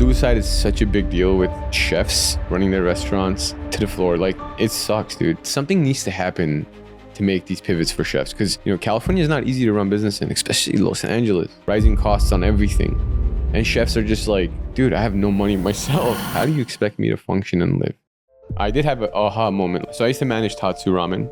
suicide is such a big deal with chefs running their restaurants to the floor. Like, it sucks, dude. Something needs to happen to make these pivots for chefs, because California is not easy to run business in, especially Los Angeles. Rising costs on everything, and chefs are just like, dude, I have no money myself. How do you expect me to function and live? I did have an aha moment. So I used to manage Tatsu Ramen.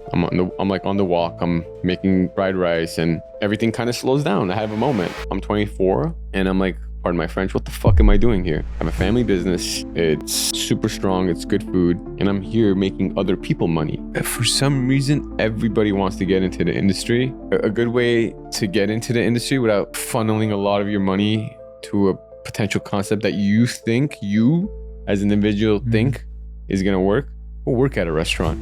I'm like on the walk. I'm making fried rice, and everything kind of slows down. I have a moment. I'm 24, and I'm like, pardon my French, what the fuck am I doing here? I have a family business. It's super strong. It's good food. And I'm here making other people money. For some reason, everybody wants to get into the industry. A good way to get into the industry without funneling a lot of your money to a potential concept that you think you, as an individual, think is going to work, go work at a restaurant.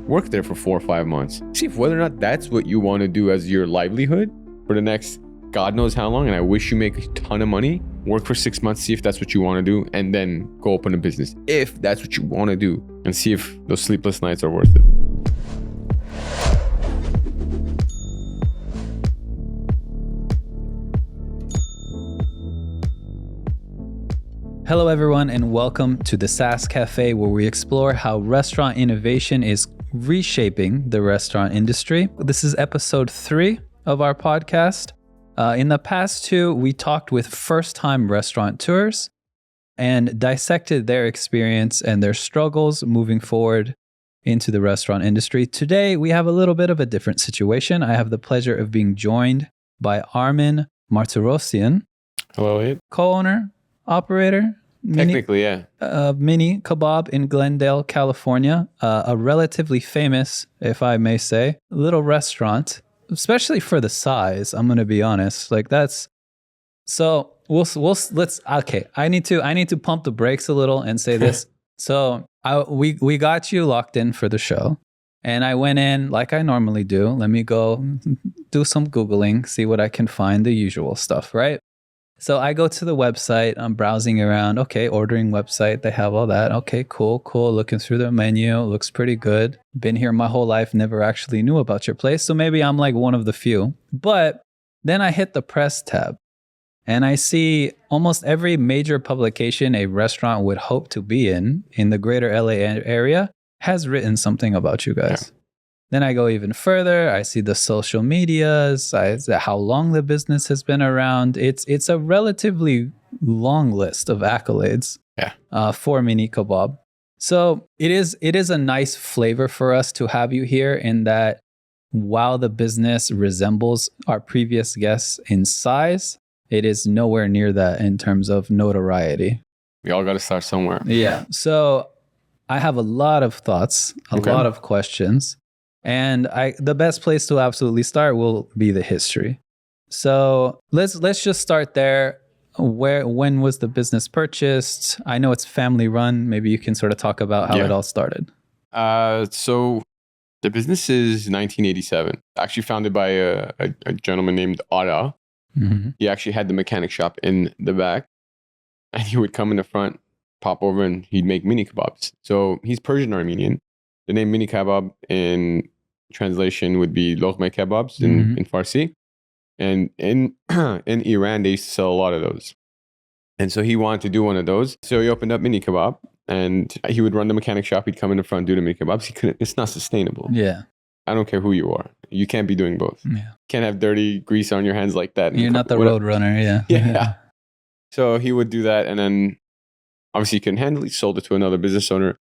Work there for 4 or 5 months. See if whether or not that's what you want to do as your livelihood for the next God knows how long, and I wish you make a ton of money. Work for 6 months, see if that's what you want to do, and then go open a business if that's what you want to do, and see if those sleepless nights are worth it. Hello everyone, and welcome to the SaaS Cafe, where we explore how restaurant innovation is reshaping the restaurant industry. This is episode 3 of our podcast. In the past 2, we talked with first-time restaurateurs and dissected their experience and their struggles moving forward into the restaurant industry. Today, we have a little bit of a different situation. I have the pleasure of being joined by Armen Martirosyan. Hello, Abe. Co-owner, operator, Technically, yeah. Mini Kebab in Glendale, California. A relatively famous, if I may say, little restaurant. Especially for the size, I'm gonna be honest. Like that's so. Let's. Okay, I need to pump the brakes a little and say this. So we got you locked in for the show, and I went in like I normally do. Let me go do some Googling, see what I can find, the usual stuff, right? So I go to the website. I'm browsing around. Okay, ordering website. They have all that. Okay, cool. Looking through the menu. Looks pretty good. Been here my whole life. Never actually knew about your place. So maybe I'm like one of the few. But then I hit the press tab and I see almost every major publication a restaurant would hope to be in the greater LA area has written something about you guys. Yeah. Then I go even further. I see the social medias, how long the business has been around. It's a relatively long list of accolades for Mini Kebab. So it is a nice flavor for us to have you here, in that while the business resembles our previous guests in size, it is nowhere near that in terms of notoriety. We all got to start somewhere. Yeah. So I have a lot of thoughts, a lot of questions. And the best place to absolutely start will be the history. So let's just start there. When was the business purchased? I know it's family run. Maybe you can sort of talk about how it all started. So the business is 1987. Actually founded by a gentleman named Ara. Mm-hmm. He actually had the mechanic shop in the back, and he would come in the front, pop over, and he'd make mini kebabs. So he's Persian Armenian. The name Mini Kebab in translation would be Lokme Kebabs in Farsi. And in Iran, they used to sell a lot of those. And so he wanted to do one of those. So he opened up Mini Kebab, and he would run the mechanic shop. He'd come in the front, do the Mini Kebabs. It's not sustainable. Yeah. I don't care who you are. You can't be doing both. Yeah. Can't have dirty grease on your hands like that. You're not the road runner. Yeah. Yeah. So he would do that. And then obviously he couldn't handle it. He sold it to another business owner.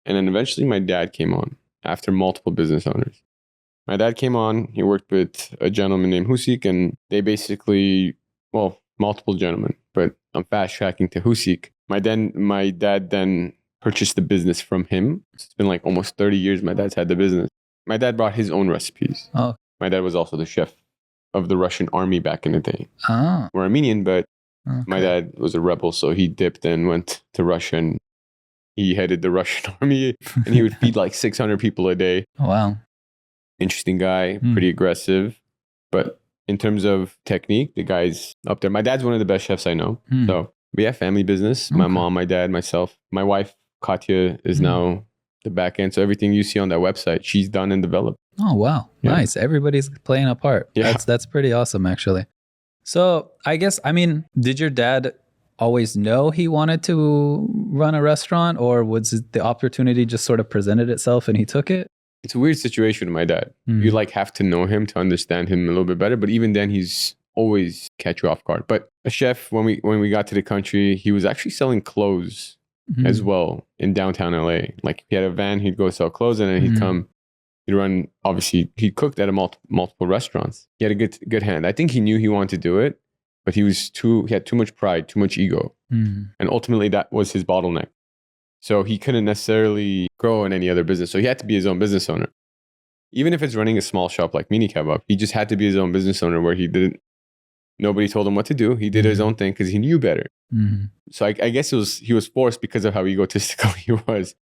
And then eventually my dad came on after multiple business owners. My dad came on. He worked with a gentleman named Husik, and they basically, multiple gentlemen, but I'm fast tracking to Husik. My dad then purchased the business from him. It's been like almost 30 years my dad's had the business. My dad brought his own recipes. Oh. My dad was also the chef of the Russian army back in the day. Oh. We're Armenian, but my dad was a rebel, so he dipped and went to Russia, and he headed the Russian army, and he would feed like 600 people a day. Oh, wow. Interesting guy, pretty aggressive. But in terms of technique, the guy's up there. My dad's one of the best chefs I know. So we have family business. My mom, my dad, myself. My wife, Katya, is now the back end. So everything you see on that website, she's done and developed. Oh, wow. Yeah. Nice. Everybody's playing a part. Yeah. That's pretty awesome, actually. So I guess, did your dad always know he wanted to run a restaurant, or was it the opportunity just sort of presented itself and he took it? It's a weird situation with my dad. You like have to know him to understand him a little bit better, but even then he's always catch you off guard. But a chef, when we got to the country, he was actually selling clothes as well in downtown LA. Like he had a van, he'd go sell clothes, and then he'd come, he'd run, obviously he cooked at multiple restaurants. He had a good hand. I think he knew he wanted to do it, but he had too much pride, too much ego. And ultimately that was his bottleneck. So he couldn't necessarily grow in any other business. So he had to be his own business owner. Even if it's running a small shop like Mini Kebab, he just had to be his own business owner where nobody told him what to do. He did his own thing because he knew better. So I guess he was forced because of how egotistical he was.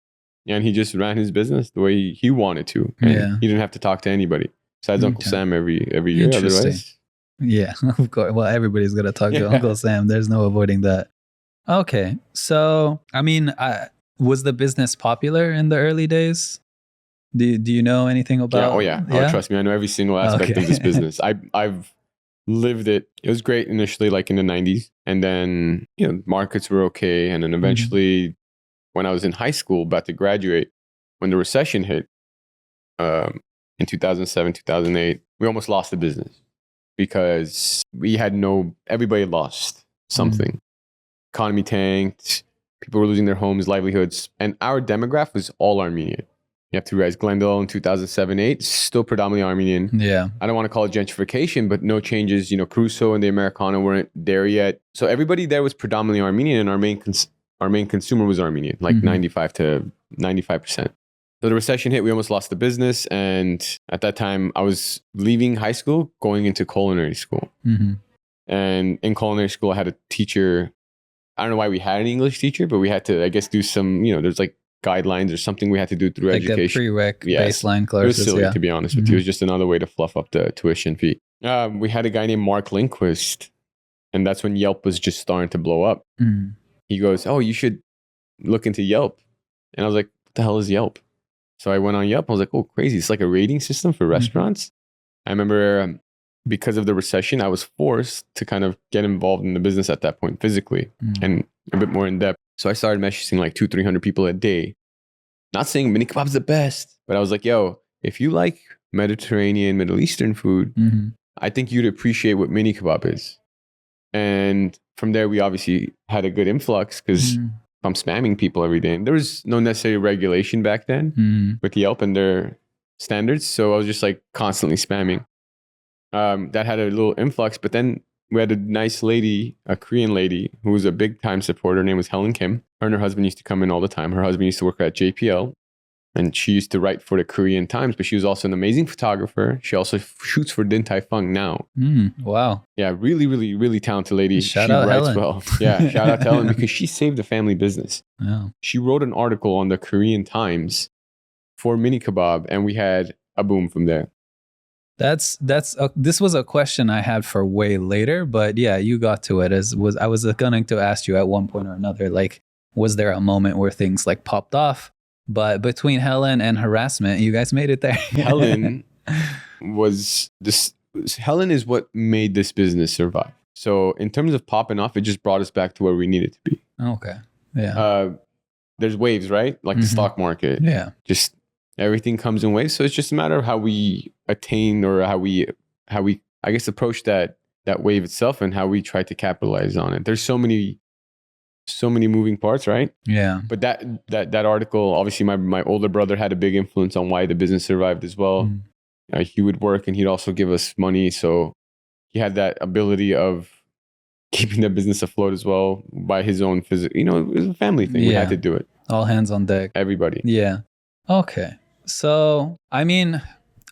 And he just ran his business the way he wanted to. And he didn't have to talk to anybody besides Uncle Sam every year. Otherwise, yeah, of course. Well, everybody's going to talk to Uncle Sam. There's no avoiding that. Okay. So, I mean, was the business popular in the early days? Do you know anything about? Yeah. Oh, trust me. I know every single aspect of this business. I've lived it. It was great initially, like in the 90s. And then, markets were okay. And then eventually, when I was in high school, about to graduate, when the recession hit in 2007, 2008, we almost lost the business because everybody lost something. Economy tanked. People were losing their homes, livelihoods. And our demographic was all Armenian. You have to realize Glendale in 2007-8, still predominantly Armenian. Yeah. I don't want to call it gentrification, but no changes. Crusoe and the Americana weren't there yet. So everybody there was predominantly Armenian, and our main consumer was Armenian, like 95%. So the recession hit, we almost lost the business. And at that time, I was leaving high school, going into culinary school. And in culinary school, I had a teacher. I don't know why we had an English teacher, but we had to, I guess, do some, there's like guidelines or something we had to do through education. Like the prereq baseline courses. It was silly, to be honest with you. It was just another way to fluff up the tuition fee. We had a guy named Mark Lindquist, and that's when Yelp was just starting to blow up. He goes, "Oh, you should look into Yelp." And I was like, "What the hell is Yelp?" So I went on Yelp. I was like, "Oh, crazy. It's like a rating system for restaurants." I remember because of the recession, I was forced to kind of get involved in the business at that point physically and a bit more in depth. So I started messaging like 200-300 people a day. Not saying Mini Kebab's the best, but I was like, yo, if you like Mediterranean, Middle Eastern food, I think you'd appreciate what Mini Kebab is. And from there, we obviously had a good influx because I'm spamming people every day. And there was no necessary regulation back then with Yelp and their standards. So I was just like constantly spamming. That had a little influx, but then we had a nice lady, a Korean lady, who was a big time supporter. Her name was Helen Kim. Her and her husband used to come in all the time. Her husband used to work at JPL, and she used to write for the Korean Times, but she was also an amazing photographer. She also shoots for Din Tai Fung now. Wow. Yeah, really, really, really talented lady. Shout out writes Helen. well. Yeah, shout out to Helen because she saved the family business. Yeah. She wrote an article on the Korean Times for Mini Kebab, and we had a boom from there. This was a question I had for way later, but yeah, you got to it. I was going to ask you at one point or another, like, was there a moment where things like popped off? But between Helen and harassment, you guys made it there. Helen is what made this business survive. So in terms of popping off, it just brought us back to where we needed to be. Okay. Yeah. There's waves, right? Like the stock market. Yeah. Just everything comes in waves. So it's just a matter of how we attain or how we I guess approach that wave itself and how we try to capitalize on it. There's so many moving parts, right? Yeah. But that article, obviously my older brother had a big influence on why the business survived as well. He would work and he'd also give us money. So he had that ability of keeping the business afloat as well by his own physical, it was a family thing. We had to do it. All hands on deck. Everybody. Yeah. Okay. So, I mean,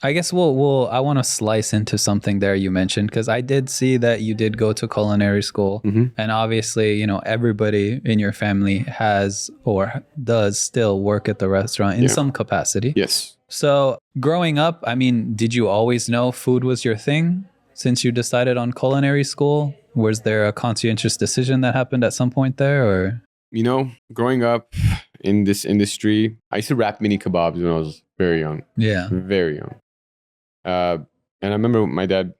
I guess I want to slice into something there you mentioned, because I did see that you did go to culinary school, and obviously, everybody in your family has or does still work at the restaurant in some capacity. Yes. So growing up, I mean, did you always know food was your thing since you decided on culinary school? Was there a conscientious decision that happened at some point there, or? Growing up in this industry, I used to wrap Mini Kebabs when I was very young. Yeah. Very young. And I remember my dad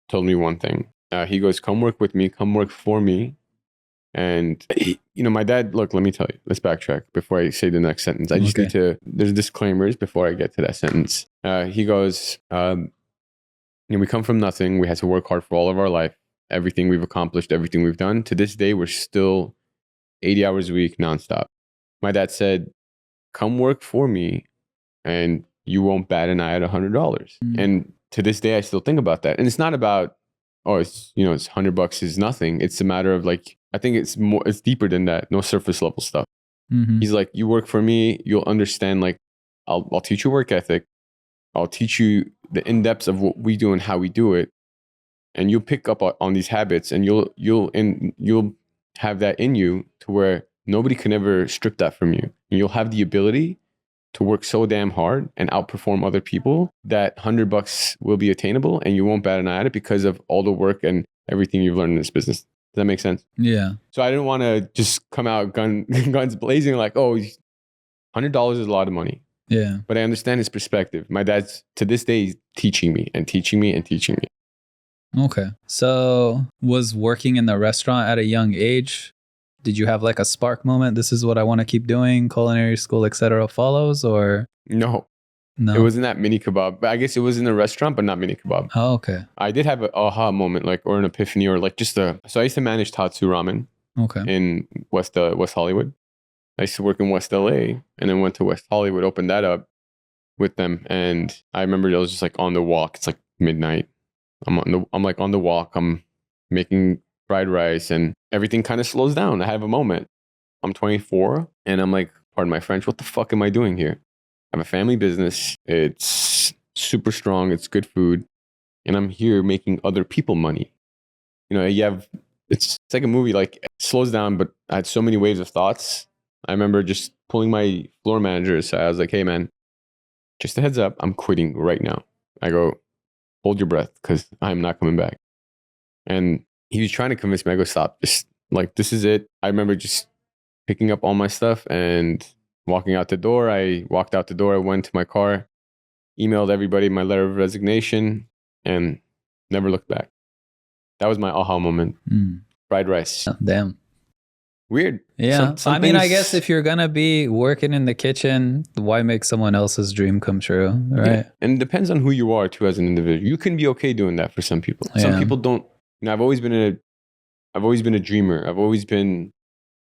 told me one thing. He goes, "Come work with me, come work for me, And my dad, look, let me tell you, let's backtrack before I say the next sentence. I just need to, there's disclaimers before I get to that sentence. He goes, we come from nothing. We had to work hard for all of our life. Everything we've accomplished, everything we've done. To this day, we're still 80 hours a week, nonstop. My dad said, come work for me and you won't bat an eye at $100. And to this day, I still think about that. And it's not about, it's $100 is nothing. It's a matter of like, I think it's deeper than that. No surface level stuff. He's like, you work for me, you'll understand, like, I'll teach you work ethic. I'll teach you the in-depths of what we do and how we do it. And you'll pick up on these habits, and you'll have that in you to where nobody can ever strip that from you. And you'll have the ability to work so damn hard and outperform other people that $100 will be attainable, and you won't bat an eye at it because of all the work and everything you've learned in this business. Does that make sense? Yeah. So I didn't want to just come out guns blazing like, $100 is a lot of money. Yeah. But I understand his perspective. My dad's, to this day, teaching me and teaching me and teaching me. Okay. So was working in the restaurant at a young age, did you have like a spark moment? This is what I want to keep doing, culinary school, etc. follows, or? No. It wasn't that Mini Kebab. But I guess it was in the restaurant, but not Mini Kebab. Oh, okay. I did have an aha moment, like, or an epiphany, or like just so I used to manage Tatsu Ramen in West Hollywood. I used to work in West LA and then went to West Hollywood, opened that up with them. And I remember I was just like on the walk. It's like midnight. I'm like on the walk. I'm making fried rice and everything kind of slows down. I have a moment. I'm 24 and I'm like, pardon my French, what the fuck am I doing here? I have a family business. It's super strong. It's good food. And I'm here making other people money. It's like a movie, like it slows down, but I had so many waves of thoughts. I remember just pulling my floor manager aside. I was like, hey man, just a heads up, I'm quitting right now. I go, hold your breath, because I'm not coming back. And he was trying to convince me. I go, stop, just like, this is it. I remember just picking up all my stuff and walking out the door. I walked out the door. I went to my car, emailed everybody my letter of resignation, and never looked back. That was my aha moment. Fried rice. Oh, damn. Weird. Yeah. I mean, I guess if you're going to be working in the kitchen, why make someone else's dream come true? Right. Yeah. And it depends on who you are too as an individual. You can be okay doing that for some people. Yeah. Some people don't. I've always been a dreamer. I've always been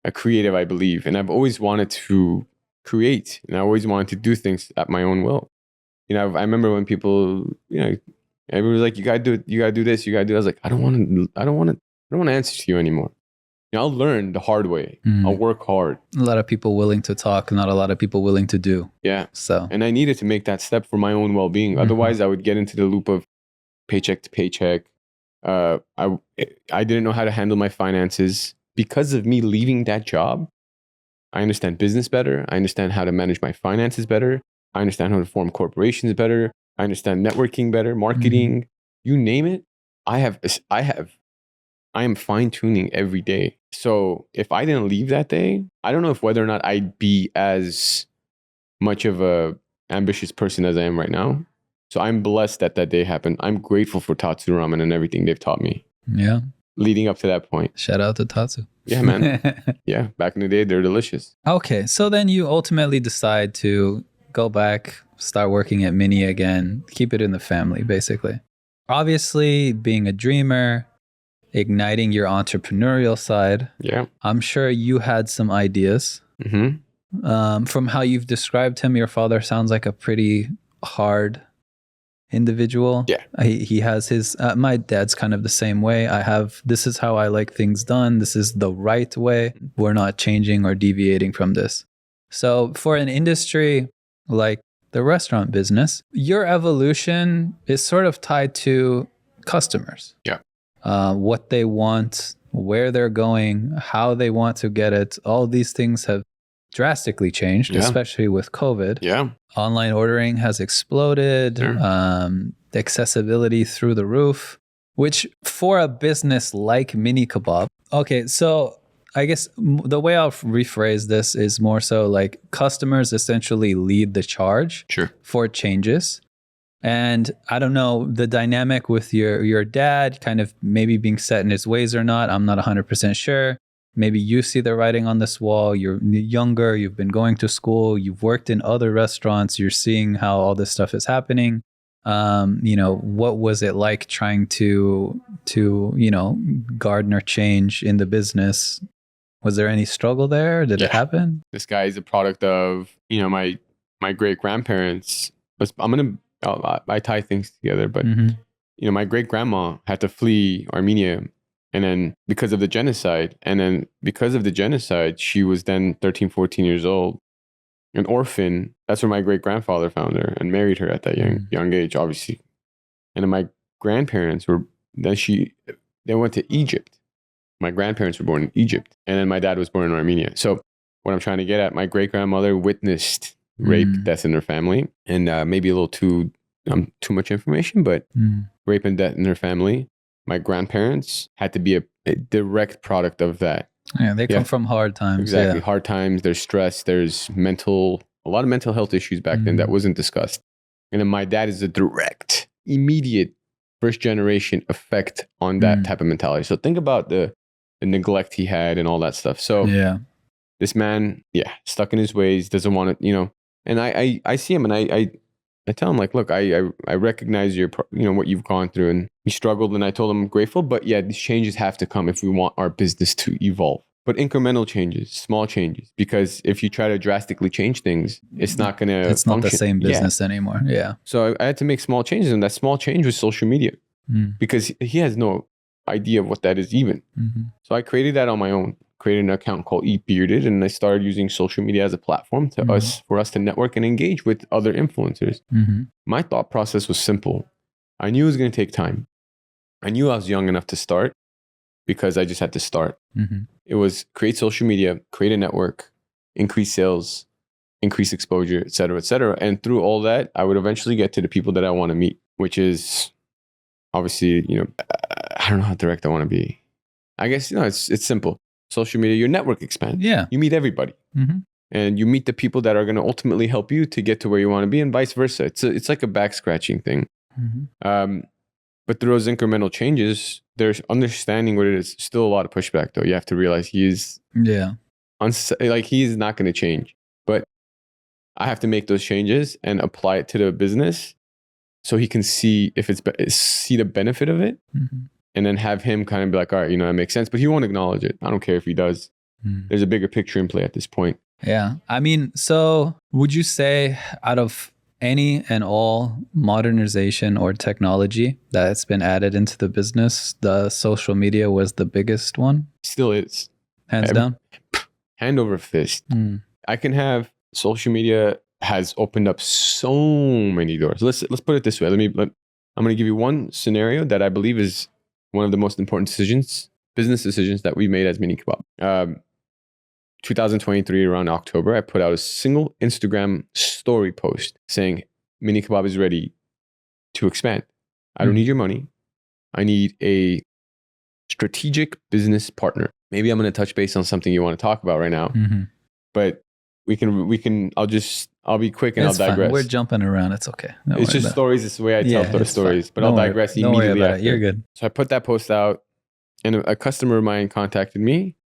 a creative, I believe. And I've always wanted to create. And I always wanted to do things at my own will. I remember when people, everybody was like, you gotta do it, you gotta do this, you gotta do that. I was like, I don't want to answer to you anymore. I'll learn the hard way. I'll work hard. A lot of people willing to talk, not a lot of people willing to do. Yeah. So, and I needed to make that step for my own well-being. Otherwise, I would get into the loop of paycheck to paycheck. I didn't know how to handle my finances. Because of me leaving that job, I understand business better. I understand how to manage my finances better. I understand how to form corporations better. I understand networking better, marketing, you name it. I am fine-tuning every day. So if I didn't leave that day, I don't know whether or not I'd be as much of a ambitious person as I am right now. So I'm blessed that day happened. I'm grateful for Tatsu Ramen and everything they've taught me. Yeah. Leading up to that point. Shout out to Tatsu. Yeah, man. Yeah. Back in the day, they're delicious. Okay. So then you ultimately decide to go back, start working at Mini again, keep it in the family, basically. Obviously, being a dreamer, igniting your entrepreneurial side. Yeah. I'm sure you had some ideas. From how you've described him, your father sounds like a pretty hard individual. Yeah. He has his, my dad's kind of the same way. This is how I like things done. This is the right way. We're not changing or deviating from this. So for an industry like the restaurant business, your evolution is sort of tied to customers. Yeah. What they want, where they're going, how they want to get it. All these things have drastically changed, especially with COVID. Yeah. Online ordering has exploded, accessibility through the roof, which for a business like Mini Kebab. Okay, so I guess the way I'll rephrase this is more so like customers essentially lead the charge for changes. And I don't know the dynamic with your dad kind of maybe being set in his ways or not. I'm not 100% sure. maybe you see the writing on this wall, you're younger, you've been going to school, you've worked in other restaurants, you're seeing how all this stuff is happening. What was it like trying to garner change in the business? Was there any struggle there? Did it happen? This guy is a product of, my great grandparents. I tie things together, but my great grandma had to flee Armenia, and then because of the genocide, she was then 13, 14 years old, an orphan. That's where my great grandfather found her and married her at that young age, obviously. And then my grandparents they went to Egypt. My grandparents were born in Egypt, and then my dad was born in Armenia. So what I'm trying to get at, my great grandmother witnessed rape, death in her family, and maybe a little too much information, but rape and death in her family. My grandparents had to be a direct product of that. Yeah, they come from hard times. Exactly, hard times. There's stress. There's a lot of mental health issues back then that wasn't discussed. And then my dad is a direct, immediate, first generation effect on that type of mentality. So think about the neglect he had and all that stuff. So this man, stuck in his ways, doesn't want to, and I see him and I tell him, like, look, I recognize what you've gone through, and he struggled, and I told him I'm grateful, but these changes have to come if we want our business to evolve. But incremental changes, small changes, because if you try to drastically change things, it's not going to function. It's not the same business anymore. Yeah. So I had to make small changes, and that small change was social media, because he has no idea of what that is even. So I created that on my own. Created an account called Eat Bearded, and I started using social media as a platform for us to network and engage with other influencers. My thought process was simple. I knew it was going to take time. I knew I was young enough to start because I just had to start. It was create social media, create a network, increase sales, increase exposure, et cetera, et cetera. And through all that, I would eventually get to the people that I want to meet, which is obviously, I don't know how direct I want to be. I guess, it's simple. Social media, your network expands. Yeah. You meet everybody. And you meet the people that are going to ultimately help you to get to where you want to be, and vice versa. It's like a back scratching thing. But through those incremental changes, there's understanding what it is. Still a lot of pushback, though. You have to realize he's not going to change. But I have to make those changes and apply it to the business so he can see see the benefit of it. And then have him kind of be like, all right, that makes sense. But he won't acknowledge it. I don't care if he does. There's a bigger picture in play at this point. Yeah. I mean, so would you say out of any and all modernization or technology that's been added into the business, the social media was the biggest one? Still is. Hands down? Hand over fist. I can have social media has opened up so many doors. Let's put it this way. I'm going to give you one scenario that I believe is one of the most important business decisions that we made as Mini Kebab. 2023, around October, I put out a single Instagram story post saying, Mini Kebab is ready to expand. I don't need your money. I need a strategic business partner. Maybe I'm going to touch base on something you want to talk about right now, but I'll be quick and I'll digress. Fine. We're jumping around. It's okay. It's just stories. It's the way I tell those stories, but I'll digress immediately after. You're good. So I put that post out, and a customer of mine contacted me,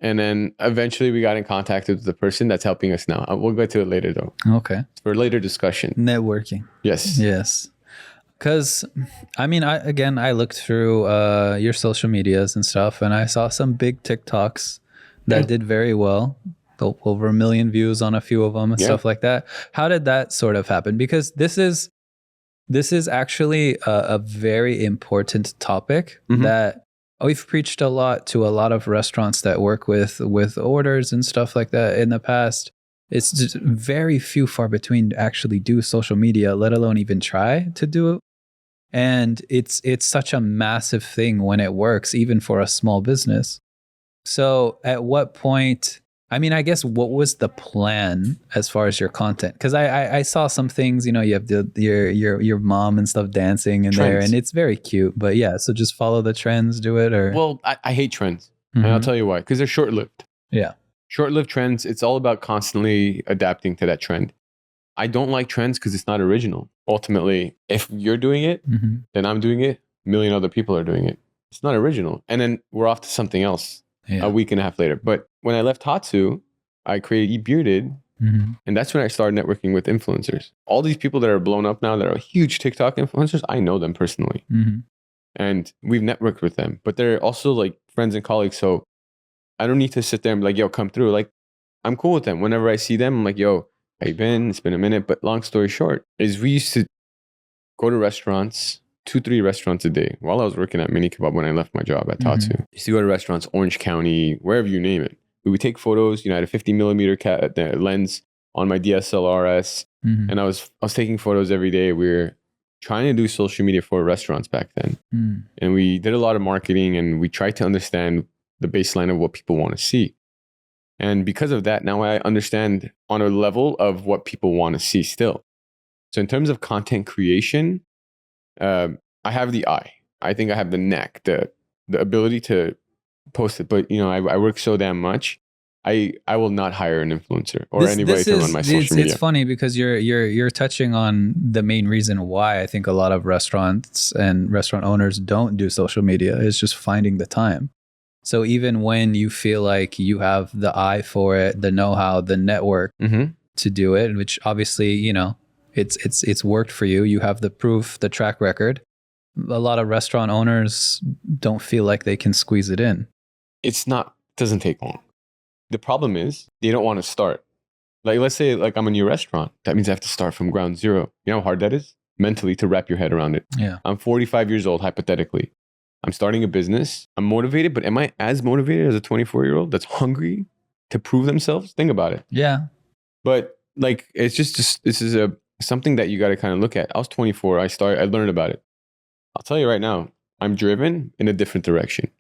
and then eventually we got in contact with the person that's helping us now. We'll get to it later, though. Okay. For later discussion. Networking. Yes. Because, I mean, I looked through your social medias and stuff, and I saw some big TikToks that did very well. Over 1 million views on a few of them and stuff like that. How did that sort of happen? Because this is actually a very important topic that we've preached a lot to a lot of restaurants that work with orders and stuff like that in the past. It's just very few far between to actually do social media, let alone even try to do it. And it's such a massive thing when it works, even for a small business. So at what point, I mean, I guess what was the plan as far as your content? Because I saw some things, you have your mom and stuff dancing in trends there, and it's very cute. But yeah, so just follow the trends, do it, or well, I hate trends, and I'll tell you why. Because they're short-lived. Yeah, short-lived trends. It's all about constantly adapting to that trend. I don't like trends because it's not original. Ultimately, if you're doing it, then I'm doing it. A million other people are doing it. It's not original, and then we're off to something else. Yeah. a week and a half later. But when I left Tatsu, I created Eat Bearded. And that's when I started networking with influencers. All these people that are blown up now that are huge TikTok influencers, I know them personally. And we've networked with them. But they're also like friends and colleagues. So I don't need to sit there and be like, yo, come through. Like, I'm cool with them. Whenever I see them, I'm like, yo, how you been? It's been a minute. But long story short, is we used to go to restaurants, 2-3 restaurants a day while I was working at Mini Kebab when I left my job at Tatsu. Used to go to restaurants, Orange County, wherever you name it. We would take photos. I had a 50 millimeter lens on my DSLRs, and I was taking photos every day. We were trying to do social media for restaurants back then, and we did a lot of marketing, and we tried to understand the baseline of what people want to see. And because of that, now I understand on a level of what people want to see still. So in terms of content creation, I have the eye. I think I have the knack, the ability to post it. But I work so damn much. I will not hire an influencer or anybody to run my social media. It's funny because you're touching on the main reason why I think a lot of restaurants and restaurant owners don't do social media is just finding the time. So even when you feel like you have the eye for it, the know-how, the network to do it, which obviously, it's worked for you. You have the proof, the track record. A lot of restaurant owners don't feel like they can squeeze it in. Doesn't take long. The problem is they don't want to start. Like, let's say like I'm a new restaurant. That means I have to start from ground zero. You know how hard that is mentally to wrap your head around it. Yeah. I'm 45 years old, hypothetically. I'm starting a business. I'm motivated, but am I as motivated as a 24-year-old that's hungry to prove themselves? Think about it. Yeah. But like, it's just this is something that you got to kind of look at. I was 24. I learned about it. I'll tell you right now, I'm driven in a different direction.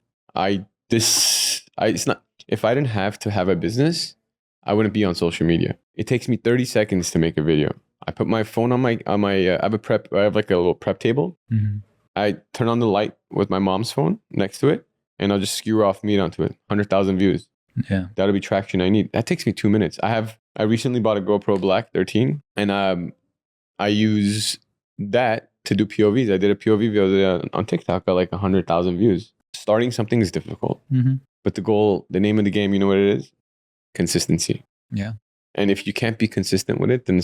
It's not, if I didn't have to have a business, I wouldn't be on social media. It takes me 30 seconds to make a video. I put my phone on my I have like a little prep table. I turn on the light with my mom's phone next to it, and I'll just skewer off meat onto it. 100,000 views. Yeah. That'll be traction I need. That takes me 2 minutes. I recently bought a GoPro Black 13, and I use that to do POVs. I did a POV video on TikTok, got like 100,000 views. Starting something is difficult, but the name of the game, you know what it is? Consistency. Yeah. And if you can't be consistent with it, then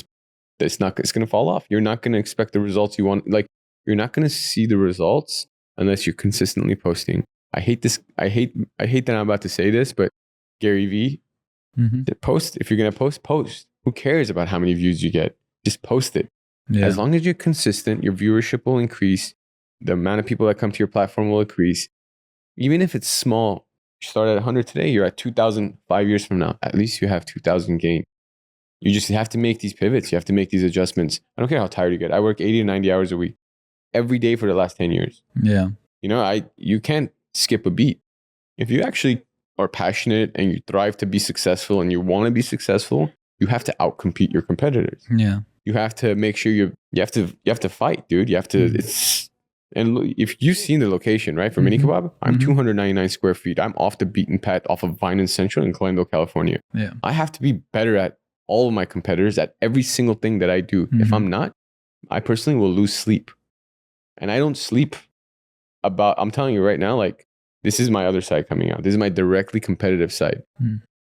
it's going to fall off. You're not going to expect the results you want. Like, you're not going to see the results unless you're consistently posting. I hate this. I hate that I'm about to say this, but Gary Vee, post. If you're going to post. Who cares about how many views you get? Just post it. Yeah. As long as you're consistent, your viewership will increase. The amount of people that come to your platform will increase. Even if it's small, you start at 100 today, you're at 2,000 5 years from now. At least you have 2,000 gain. You just have to make these pivots. You have to make these adjustments. I don't care how tired you get. I work 80 to 90 hours a week every day for the last 10 years. Yeah. You can't skip a beat. If you actually are passionate and you thrive to be successful and you want to be successful, you have to outcompete your competitors. Yeah. You have to make sure you have to fight, dude. You have to, and look, if you've seen the location, right, for Mini Kebab, I'm 299 square feet. I'm off the beaten path off of Vine and Central in Glendale, California. Yeah. I have to be better at all of my competitors at every single thing that I do. If I'm not, I personally will lose sleep. And I don't sleep I'm telling you right now, like, this is my other side coming out. This is my directly competitive side.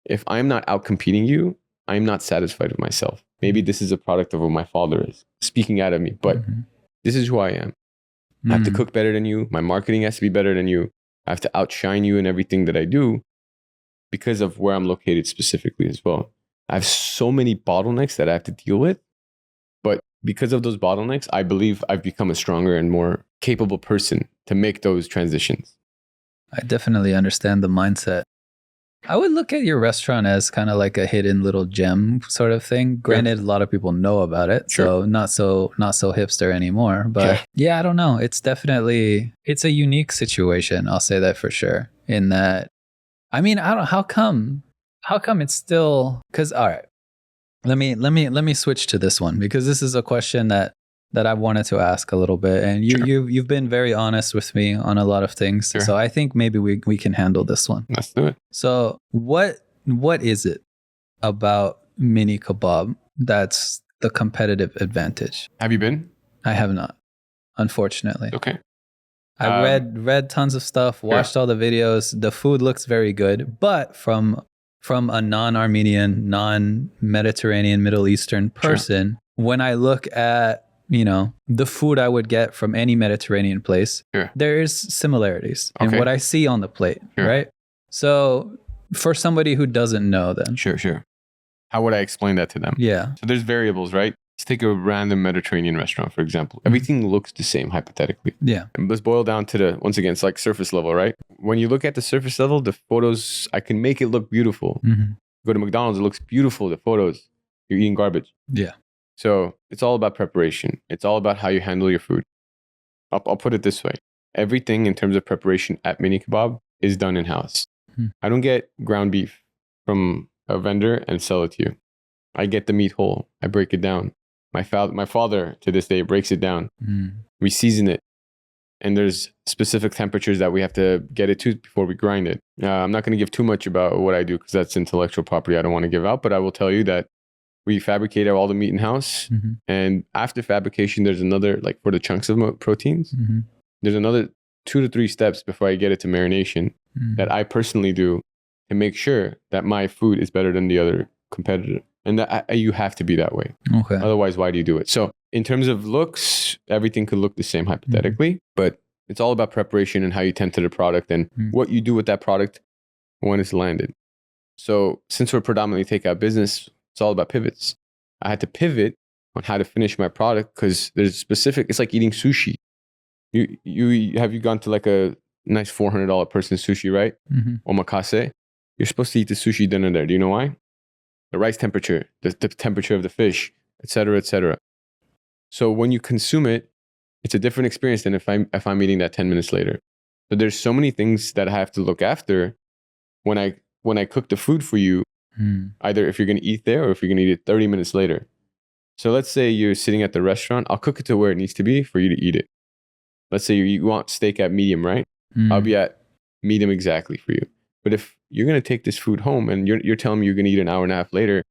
If I'm not out competing you, I'm not satisfied with myself. Maybe this is a product of what my father is speaking out of me, but this is who I am. I have to cook better than you. My marketing has to be better than you. I have to outshine you in everything that I do because of where I'm located specifically as well. I have so many bottlenecks that I have to deal with. But because of those bottlenecks, I believe I've become a stronger and more capable person to make those transitions. I definitely understand the mindset. I would look at your restaurant as kind of like a hidden little gem sort of thing. Granted, a lot of people know about it, so not so hipster anymore. But yeah, I don't know. It's a unique situation. I'll say that for sure. In that, I mean, I don't. How come it's still? Because all right, let me switch to this one because this is a question that I wanted to ask a little bit, and you've been very honest with me on a lot of things. So I think maybe we can handle this one. Let's do it. So what is it about Mini Kebab that's the competitive advantage? Have you been? I have not, unfortunately. Okay. I read tons of stuff, watched all the videos. The food looks very good, but from a non-Armenian, non-Mediterranean, Middle Eastern person, when I look at, you know, the food I would get from any Mediterranean place, there is similarities in what I see on the plate, right? So for somebody who doesn't know, then Sure. How would I explain that to them? Yeah. So there's variables, right? Let's take a random Mediterranean restaurant, for example. Everything looks the same, hypothetically. Yeah. And let's boil down to once again, it's like surface level, right? When you look at the surface level, the photos, I can make it look beautiful. Go to McDonald's, it looks beautiful, the photos. You're eating garbage. Yeah. So it's all about preparation. It's all about how you handle your food. I'll put it this way. Everything in terms of preparation at Mini Kebab is done in-house. I don't get ground beef from a vendor and sell it to you. I get the meat whole. I break it down. My father to this day breaks it down. We season it. And there's specific temperatures that we have to get it to before we grind it. I'm not going to give too much about what I do because that's intellectual property I don't want to give out. But I will tell you that we fabricate all the meat in-house. And after fabrication, there's another, like for the chunks of proteins, there's another 2 to 3 steps before I get it to marination that I personally do to make sure that my food is better than the other competitor. And that you have to be that way. Okay. Otherwise, why do you do it? So in terms of looks, everything could look the same hypothetically, but it's all about preparation and how you tend to the product and what you do with that product when it's landed. So since we're predominantly takeout business, it's all about pivots. I had to pivot on how to finish my product because there's specific, it's like eating sushi. Have you gone to like a nice $400 person sushi, right? Omakase. You're supposed to eat the sushi dinner there. Do you know why? The rice temperature, the temperature of the fish, et cetera, et cetera. So when you consume it, it's a different experience than if I'm eating that 10 minutes later. So there's so many things that I have to look after when I cook the food for you, either if you're going to eat there or if you're going to eat it 30 minutes later. So let's say you're sitting at the restaurant. I'll cook it to where it needs to be for you to eat it. Let's say you want steak at medium, right? I'll be at medium exactly for you. But if you're going to take this food home and you're telling me you're going to eat an hour and a half later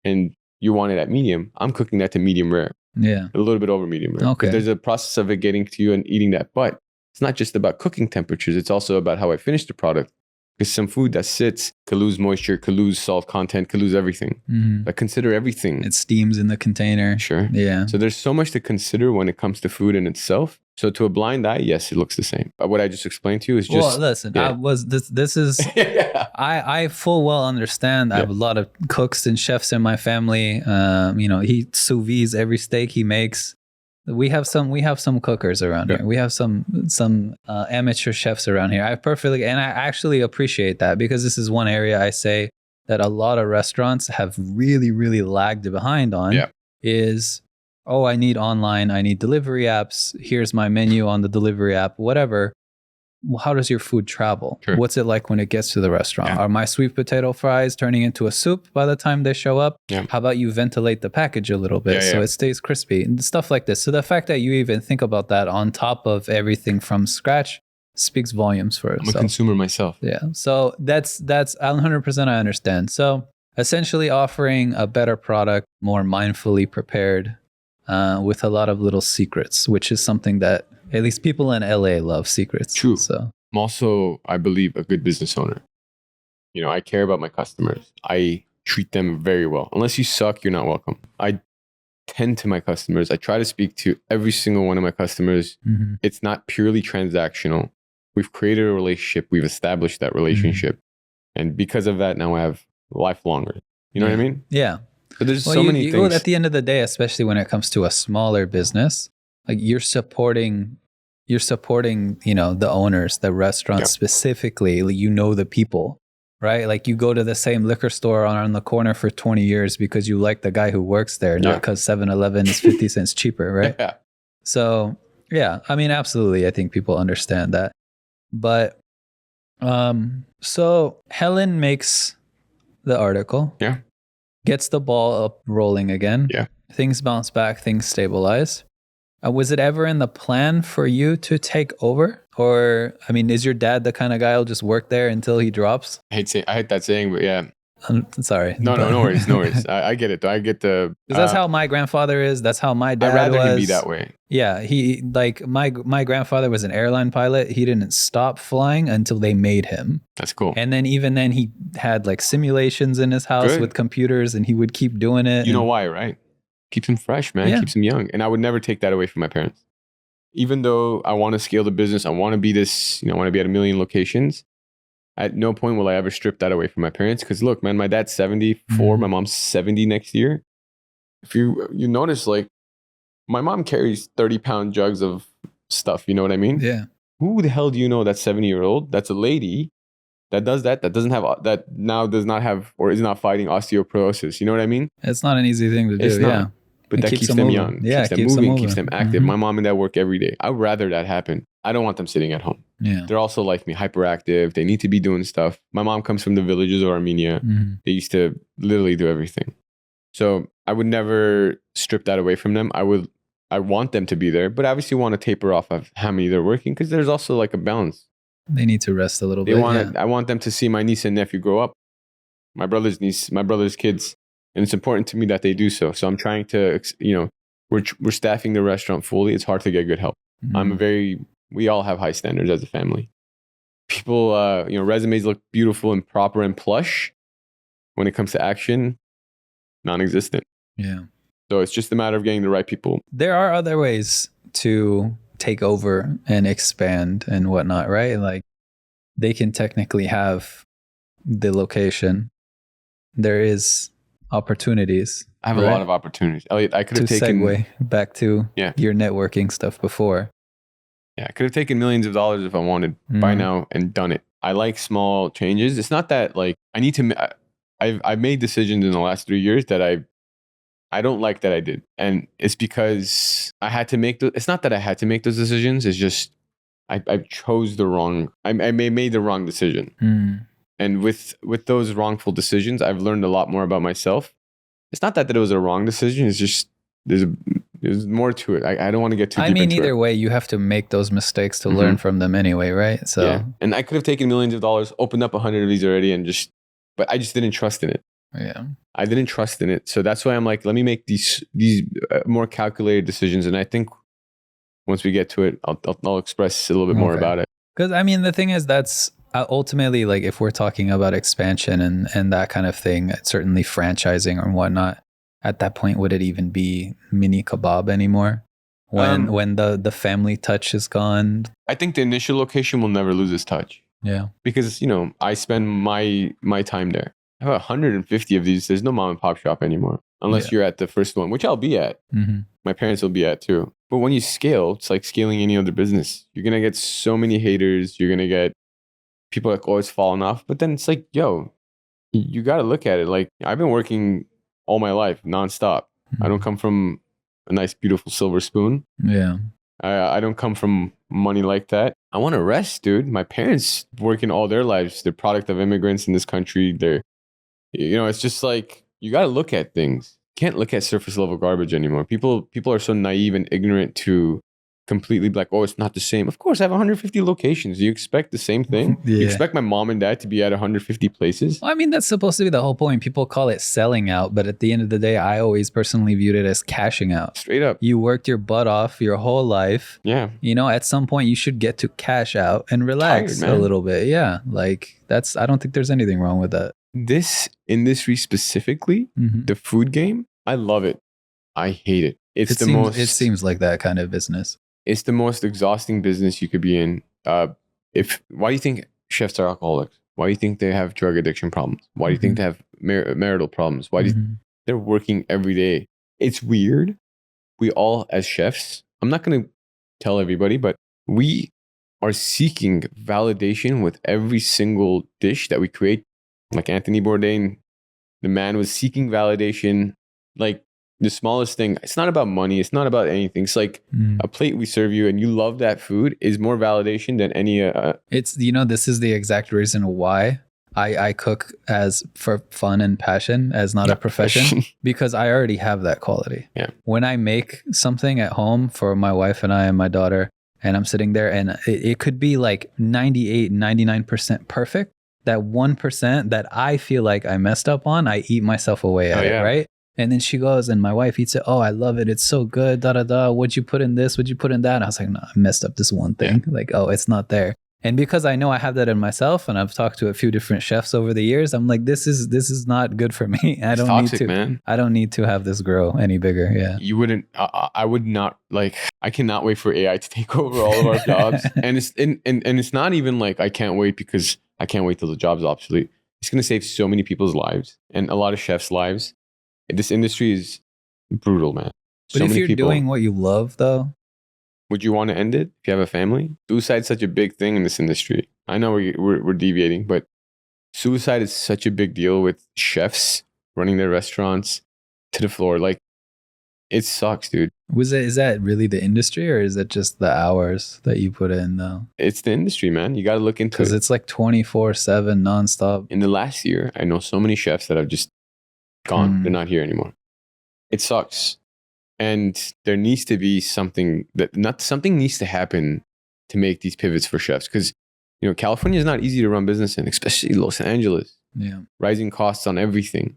and you want it at medium, I'm cooking that to medium rare. Yeah. A little bit over medium rare. Okay. But there's a process of it getting to you and eating that. But it's not just about cooking temperatures. It's also about how I finish the product. Because some food that sits could lose moisture, could lose salt content, could lose everything. But consider everything. It steams in the container. Sure. Yeah. So there's so much to consider when it comes to food in itself. So to a blind eye, yes, it looks the same. But what I just explained to you is just... Well, listen, this is... I full well understand. I have a lot of cooks and chefs in my family. He sous vide every steak he makes. We have some cookers around here. We have some amateur chefs around here. I actually appreciate that because this is one area I say that a lot of restaurants have really, really lagged behind on is, oh, I need online, I need delivery apps. Here's my menu on the delivery app, whatever. Well, how does your food travel? Sure. What's it like when it gets to the restaurant? Are my sweet potato fries turning into a soup by the time they show up? How about you ventilate the package a little bit so it stays crispy and stuff like this. So the fact that you even think about that on top of everything from scratch speaks volumes for itself. I'm a consumer myself. Yeah. So that's 100% I understand. So essentially offering a better product, more mindfully prepared, with a lot of little secrets, which is something that at least people in LA love secrets. True. So I'm also, I believe, a good business owner. You know, I care about my customers. I treat them very well. Unless you suck, you're not welcome. I tend to my customers. I try to speak to every single one of my customers. It's not purely transactional. We've created a relationship. We've established that relationship. And because of that, now I have life longer. You know what I mean? Yeah. But there's so many things. At the end of the day, especially when it comes to a smaller business, like you're supporting, the owners, the restaurants specifically, the people, right? Like you go to the same liquor store on the corner for 20 years because you like the guy who works there, not because 7-Eleven is 50 cents cheaper, right? So, I mean, absolutely. I think people understand that. But, so Helen makes the article. Gets the ball up rolling again. Things bounce back, things stabilize. Was it ever in the plan for you to take over? Or, I mean, is your dad the kind of guy who'll just work there until he drops? I hate that saying, but yeah. Sorry. No, no worries, no worries. I get it though. I get the. Because that's how my grandfather is. That's how my dad I'd rather was. him be that way. Yeah, he like my grandfather was an airline pilot. He didn't stop flying until they made him. That's cool. And then even then he had like simulations in his house Good. with computers, and he would keep doing it. You know why, right? Keeps him fresh, man. Yeah. Keeps him young. And I would never take that away from my parents. Even though I want to scale the business, I want to be this, I want to be at 1 million locations. At no point will I ever strip that away from my parents. Because look, man, my dad's 74, my mom's 70 next year. If you notice, like, my mom carries 30-pound jugs of stuff. You know what I mean? Yeah. Who the hell do you know that's 70-year-old? That's a lady that does that doesn't have, that now does not have, or is not fighting osteoporosis. You know what I mean? It's not an easy thing to do. It's not. Yeah. But It that keeps keeps them them moving. young, Yeah, keeps them keeps them moving, keeps moving. them active. Mhm. My mom and dad work every day. I'd rather that happen. I don't want them sitting at home. Yeah. They're also like me, hyperactive. They need to be doing stuff. My mom comes from the villages of Armenia. Mhm. They used to literally do everything. So I would never strip that away from them. I want them to be there, but obviously want to taper off of how many they're working because there's also like a balance. They need to rest a little bit. I want them to see my niece and nephew grow up, my brother's kids, and it's important to me that they do so. So I'm trying to, we're staffing the restaurant fully. It's hard to get good help. Mhm. We all have high standards as a family. People, resumes look beautiful and proper and plush. When it comes to action, non-existent. Yeah. So it's just a matter of getting the right people. There are other ways to take over and expand and whatnot, right? Like they can technically have the location. There is opportunities. I have a lot of opportunities. Elliot, I could To have taken segue back to Yeah. your networking stuff before. Yeah, I could have taken millions of dollars if I wanted by now and done it. I like small changes. It's not that like I need to. I've made decisions in the last 3 years that I don't like that I did, and it's because I had to make. It's not that I had to make those decisions. It's just I chose the wrong. I made the wrong decision, and with those wrongful decisions, I've learned a lot more about myself. It's not that it was a wrong decision. It's just there's more to it. I don't want to get too deep into either it. way, you have to make those mistakes to learn from them anyway, right? So Yeah. And I could have taken millions of dollars, opened up 100 of these already, but I just didn't trust in it. yeah. I didn't trust in it. So that's why I'm like, let me make these more calculated decisions. And I think once we get to it, I'll express a little bit more about it. Because the thing is, that's ultimately like if we're talking about expansion and that kind of thing, certainly franchising or whatnot. At that point, would it even be Mini Kebab anymore? When the family touch is gone? I think the initial location will never lose its touch. Yeah. Because, I spend my time there. I have 150 of these. There's no mom and pop shop anymore. Unless you're at the first one, which I'll be at. Mm-hmm. My parents will be at too. But when you scale, it's like scaling any other business. You're going to get so many haters. You're going to get people like, oh, it's falling off. But then it's like, yo, you got to look at it. Like, I've been working all my life nonstop. Mm-hmm. I don't come from a nice, beautiful silver spoon. Yeah. I don't come from money like that. I want to rest, dude. My parents working all their lives. They're product of immigrants in this country. They're, it's just like, you got to look at things. Can't look at surface level garbage anymore. People are so naive and ignorant to completely be like, oh, it's not the same. Of course, I have 150 locations. Do you expect the same thing? Yeah. You expect my mom and dad to be at 150 places? Well, that's supposed to be the whole point. People call it selling out, but at the end of the day, I always personally viewed it as cashing out. Straight up. You worked your butt off your whole life. Yeah. At some point you should get to cash out and relax a little bit. Yeah. Like I don't think there's anything wrong with that. This industry specifically, the food game, I love it. I hate it. It seems like that kind of business. It's the most exhausting business you could be in. Why do you think chefs are alcoholics? Why do you think they have drug addiction problems? Why do you think they have marital problems? Why do they're working every day? It's weird. We all, as chefs, I'm not going to tell everybody, but we are seeking validation with every single dish that we create. Like Anthony Bourdain, the man was seeking validation. Like the smallest thing, it's not about money. It's not about anything. It's like a plate we serve you and you love that food is more validation than any. It's, this is the exact reason why I cook as for fun and passion as not a profession because I already have that quality. Yeah. When I make something at home for my wife and I and my daughter, and I'm sitting there and it could be like 98, 99% perfect. that 1% that I feel like I messed up on, I eat myself away at it, right? And then she goes, and my wife eats it. Oh, I love it. It's so good. Da da da. What'd you put in this? What'd you put in that? And I was like, no, I messed up this one thing. Like, oh, it's not there. And because I know I have that in myself, and I've talked to a few different chefs over the years, I'm like, this is not good for me. I don't toxic, need to. Man. I don't need to have this grow any bigger. Yeah. You wouldn't. I would not like. I cannot wait for AI to take over all of our jobs. And it's not even like I can't wait because I can't wait till the job's obsolete. It's gonna save so many people's lives and a lot of chefs' lives. This industry is brutal, man. But if you're doing what you love, though. Would you want to end it if you have a family? Suicide's such a big thing in this industry. I know we're deviating, but suicide is such a big deal with chefs running their restaurants to the floor. Like, it sucks, dude. Is that really the industry, or is it just the hours that you put in, though? It's the industry, man. You got to look into it. Because it's like 24/7 nonstop. In the last year, I know so many chefs that have just gone. They're not here anymore. It sucks. And there needs to be something needs to happen to make these pivots for chefs. Because, California is not easy to run business in, especially Los Angeles. Yeah. Rising costs on everything.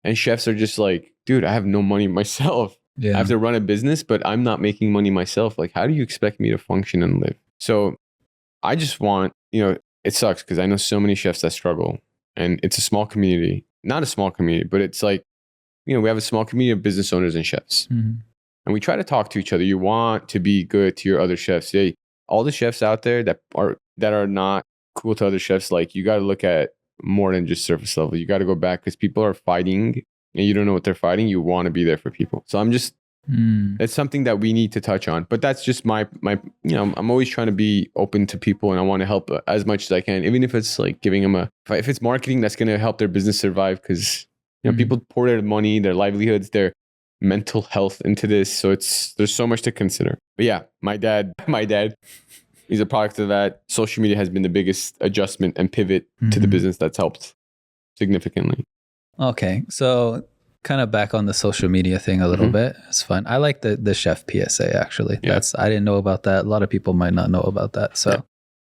And chefs are just like, dude, I have no money myself. Yeah. I have to run a business, but I'm not making money myself. Like, how do you expect me to function and live? So I just want, it sucks because I know so many chefs that struggle. And it's a small community. Not a small community, but it's like, we have a small community of business owners and chefs. Mm-hmm. And we try to talk to each other. You want to be good to your other chefs. Hey, all the chefs out there that are not cool to other chefs, like, you got to look at more than just surface level. You got to go back because people are fighting and you don't know what they're fighting. You want to be there for people. So it's something that we need to touch on. But that's just my I'm always trying to be open to people and I want to help as much as I can, even if it's like giving them if it's marketing that's going to help their business survive, because people pour their money, their livelihoods, their mental health into this. So there's so much to consider. But yeah, my dad, he's a product of that. Social media has been the biggest adjustment and pivot to the business that's helped significantly. Okay. So kind of back on the social media thing a little bit. It's fun. I like the chef PSA actually. Yeah. I didn't know about that. A lot of people might not know about that. So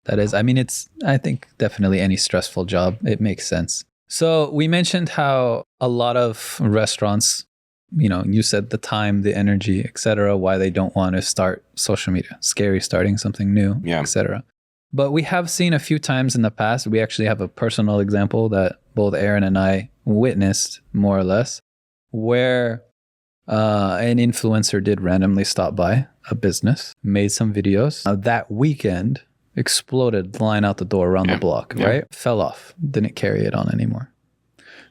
that is, I think definitely any stressful job, it makes sense. So we mentioned how a lot of restaurants, you said the time, the energy, etc., why they don't want to start social media. Scary starting something new, etc. But we have seen a few times in the past, we actually have a personal example that both Aaron and I witnessed, more or less, where an influencer did randomly stop by a business, made some videos. That weekend, exploded line out the door around the block, right? Fell off, didn't carry it on anymore.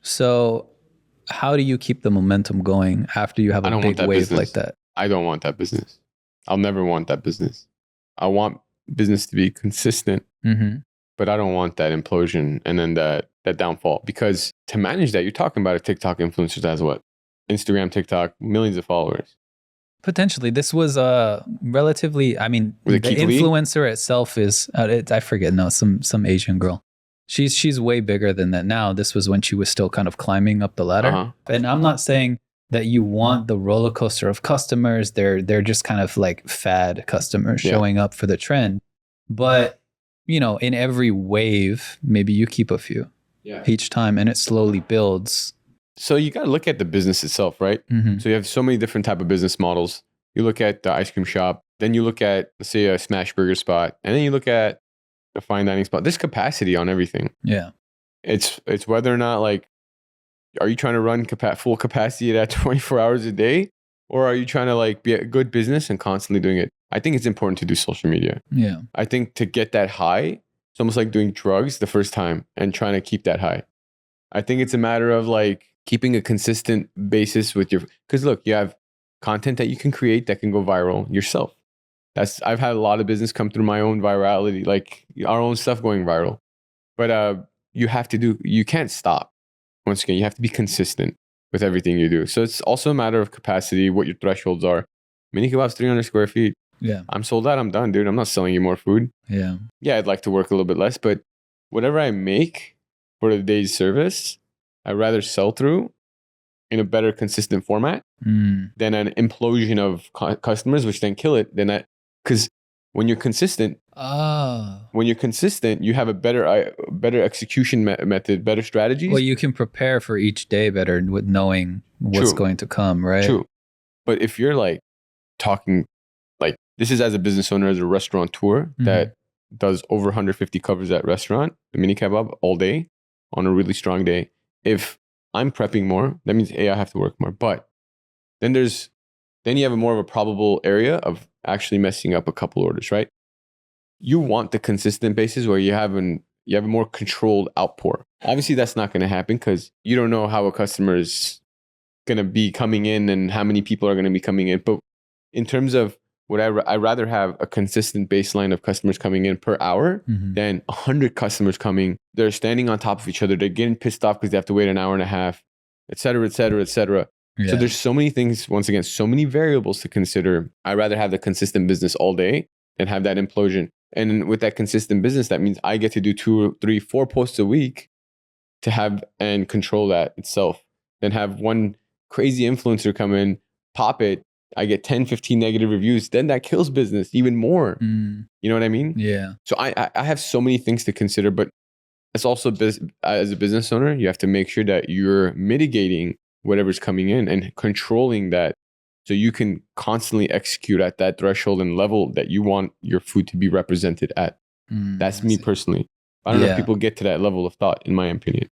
So how do you keep the momentum going after you have a big wave like that? I don't want that business. I'll never want that business. I want business to be consistent, but I don't want that implosion and then that downfall. Because to manage that, you're talking about a TikTok influencer that has what? Instagram, TikTok, millions of followers. Potentially. This was relatively, the influencer itself is, I forget, no, some Asian girl. She's way bigger than that now. This was when she was still kind of climbing up the ladder. And I'm not saying that you want the roller coaster of customers. They're just kind of like fad customers showing up for the trend. But, in every wave, maybe you keep a few each time and it slowly builds. So you got to look at the business itself, right? So you have so many different type of business models. You look at the ice cream shop, then you look at, let's say, a smash burger spot, and then you look at a fine dining spot. There's capacity on everything. Yeah. It's whether or not, like, are you trying to run full capacity at 24 hours a day? Or are you trying to like be a good business and constantly doing it? I think it's important to do social media. Yeah. I think to get that high, it's almost like doing drugs the first time and trying to keep that high. I think it's a matter of like keeping a consistent basis with because look, you have content that you can create that can go viral yourself. I've had a lot of business come through my own virality, like our own stuff going viral. But you can't stop. Once again, you have to be consistent with everything you do. So it's also a matter of capacity, what your thresholds are. Mini Kebab's 300 square feet. Yeah. I'm sold out. I'm done, dude. I'm not selling you more food. Yeah. Yeah, I'd like to work a little bit less, but whatever I make for the day's service, I'd rather sell through in a better, consistent format than an implosion of customers, which then kill it. Because When you're consistent, you have a better execution method, better strategies. Well, you can prepare for each day better with knowing what's going to come, right? True. But if you're like talking, like this is as a business owner, as a restaurateur that does over 150 covers at restaurant, the Mini Kebab all day on a really strong day. If I'm prepping more, that means I have to work more. But then you have a more of a probable area of actually messing up a couple orders, right? You want the consistent basis where you have a more controlled outpour. Obviously, that's not going to happen because you don't know how a customer is going to be coming in and how many people are going to be coming in. But in terms of what I rather have a consistent baseline of customers coming in per hour than 100 customers coming. They're standing on top of each other. They're getting pissed off because they have to wait an hour and a half, et cetera, et cetera, et cetera. Yeah. So there's so many things, once again, so many variables to consider. I'd rather have the consistent business all day and have that implosion. And with that consistent business, that means I get to do 2, 3, 4 posts a week to have and control that itself. Then have one crazy influencer come in, pop it. I get 10, 15 negative reviews. Then that kills business even more. You know what I mean? Yeah. So I have so many things to consider, but it's also as a business owner, you have to make sure that you're mitigating whatever's coming in and controlling that so you can constantly execute at that threshold and level that you want your food to be represented at. That's me personally. I don't know if people get to that level of thought, in my opinion.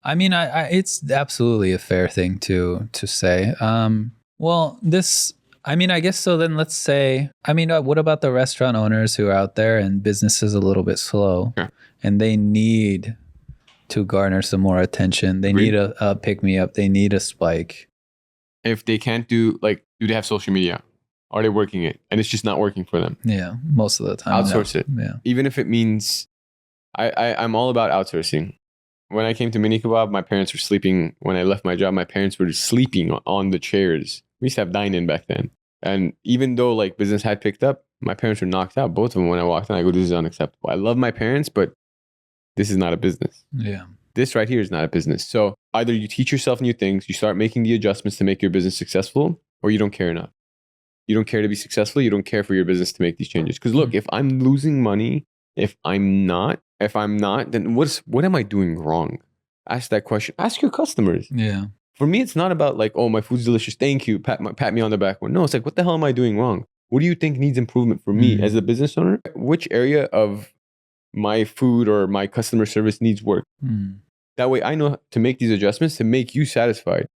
I mean, it's absolutely a fair thing to say. I guess so. Then let's say, what about the restaurant owners who are out there and business is a little bit slow and they need to garner some more attention. They need a pick me up. They need a spike. If they can't do they have social media? Are they working it? And it's just not working for them. Yeah, most of the time. Outsource it. Yeah. Even if it means, I'm all about outsourcing. When I came to Mini Kebab, my parents were sleeping. When I left my job, my parents were sleeping on the chairs. We used to have dine-in back then. And even though business had picked up, my parents were knocked out. Both of them, when I walked in, I go, this is unacceptable. I love my parents, but this is not a business. Yeah. This right here is not a business. So either you teach yourself new things, you start making the adjustments to make your business successful, or you don't care enough. You don't care to be successful. You don't care for your business to make these changes. Because look, if I'm losing money, if I'm not, then what am I doing wrong? Ask that question. Ask your customers. Yeah. For me, it's not about oh, my food's delicious. Thank you. Pat me on the back. No, it's what the hell am I doing wrong? What do you think needs improvement for me as a business owner? Which area of my food or my customer service needs work? That way I know to make these adjustments to make you satisfied.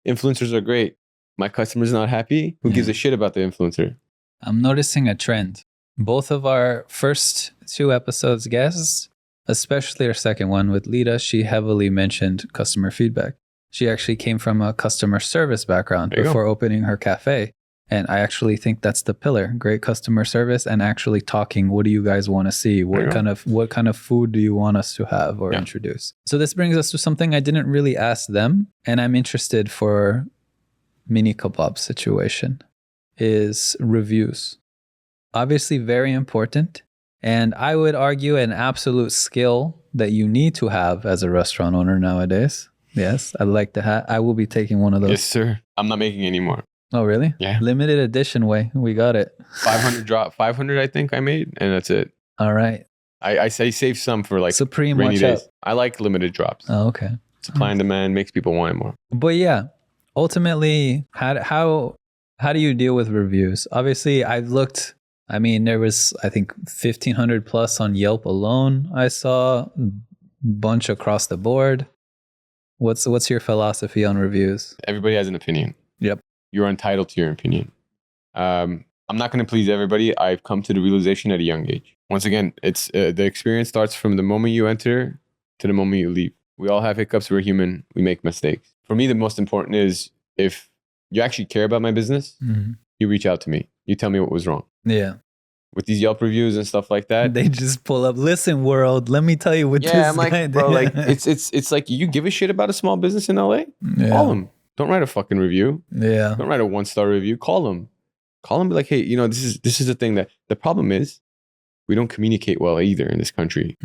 Influencers are great. My customer's not happy. Who gives a shit about the influencer? I'm noticing a trend. Both of our first 2 episodes guests, especially our second one with Lita, she heavily mentioned customer feedback. She actually came from a customer service background before opening her cafe. And I actually think that's the pillar. Great customer service and actually talking. What do you guys want to see? What kind of food do you want us to have or introduce? So this brings us to something I didn't really ask them. And I'm interested for Mini Kebab situation is reviews. Obviously very important. And I would argue an absolute skill that you need to have as a restaurant owner nowadays. Yes, I'd like to have. I will be taking one of those. Yes, sir. I'm not making any more. Oh, really? Yeah. Limited edition way. We got it. 500 I think I made, and that's it. All right. I say save some for Supreme, rainy days. out. I like limited drops. Oh, okay. Supply and demand makes people want it more. But yeah, ultimately, how do you deal with reviews? Obviously, I've looked. There was, I think, 1,500 plus on Yelp alone. I saw a bunch across the board. What's your philosophy on reviews? Everybody has an opinion. Yep. You're entitled to your opinion. I'm not going to please everybody. I've come to the realization at a young age. Once again, it's the experience starts from the moment you enter to the moment you leave. We all have hiccups. We're human. We make mistakes. For me, the most important is if you actually care about my business, you reach out to me. You tell me what was wrong. Yeah. With these Yelp reviews and stuff like that, they just pull up. Listen, world, let me tell you what. Yeah, I'm like, bro, it's like you give a shit about a small business in LA. Yeah. Call them. Don't write a fucking review. Yeah. Don't write a 1-star review. Call them. Be like, hey, this is the thing that the problem is. We don't communicate well either in this country.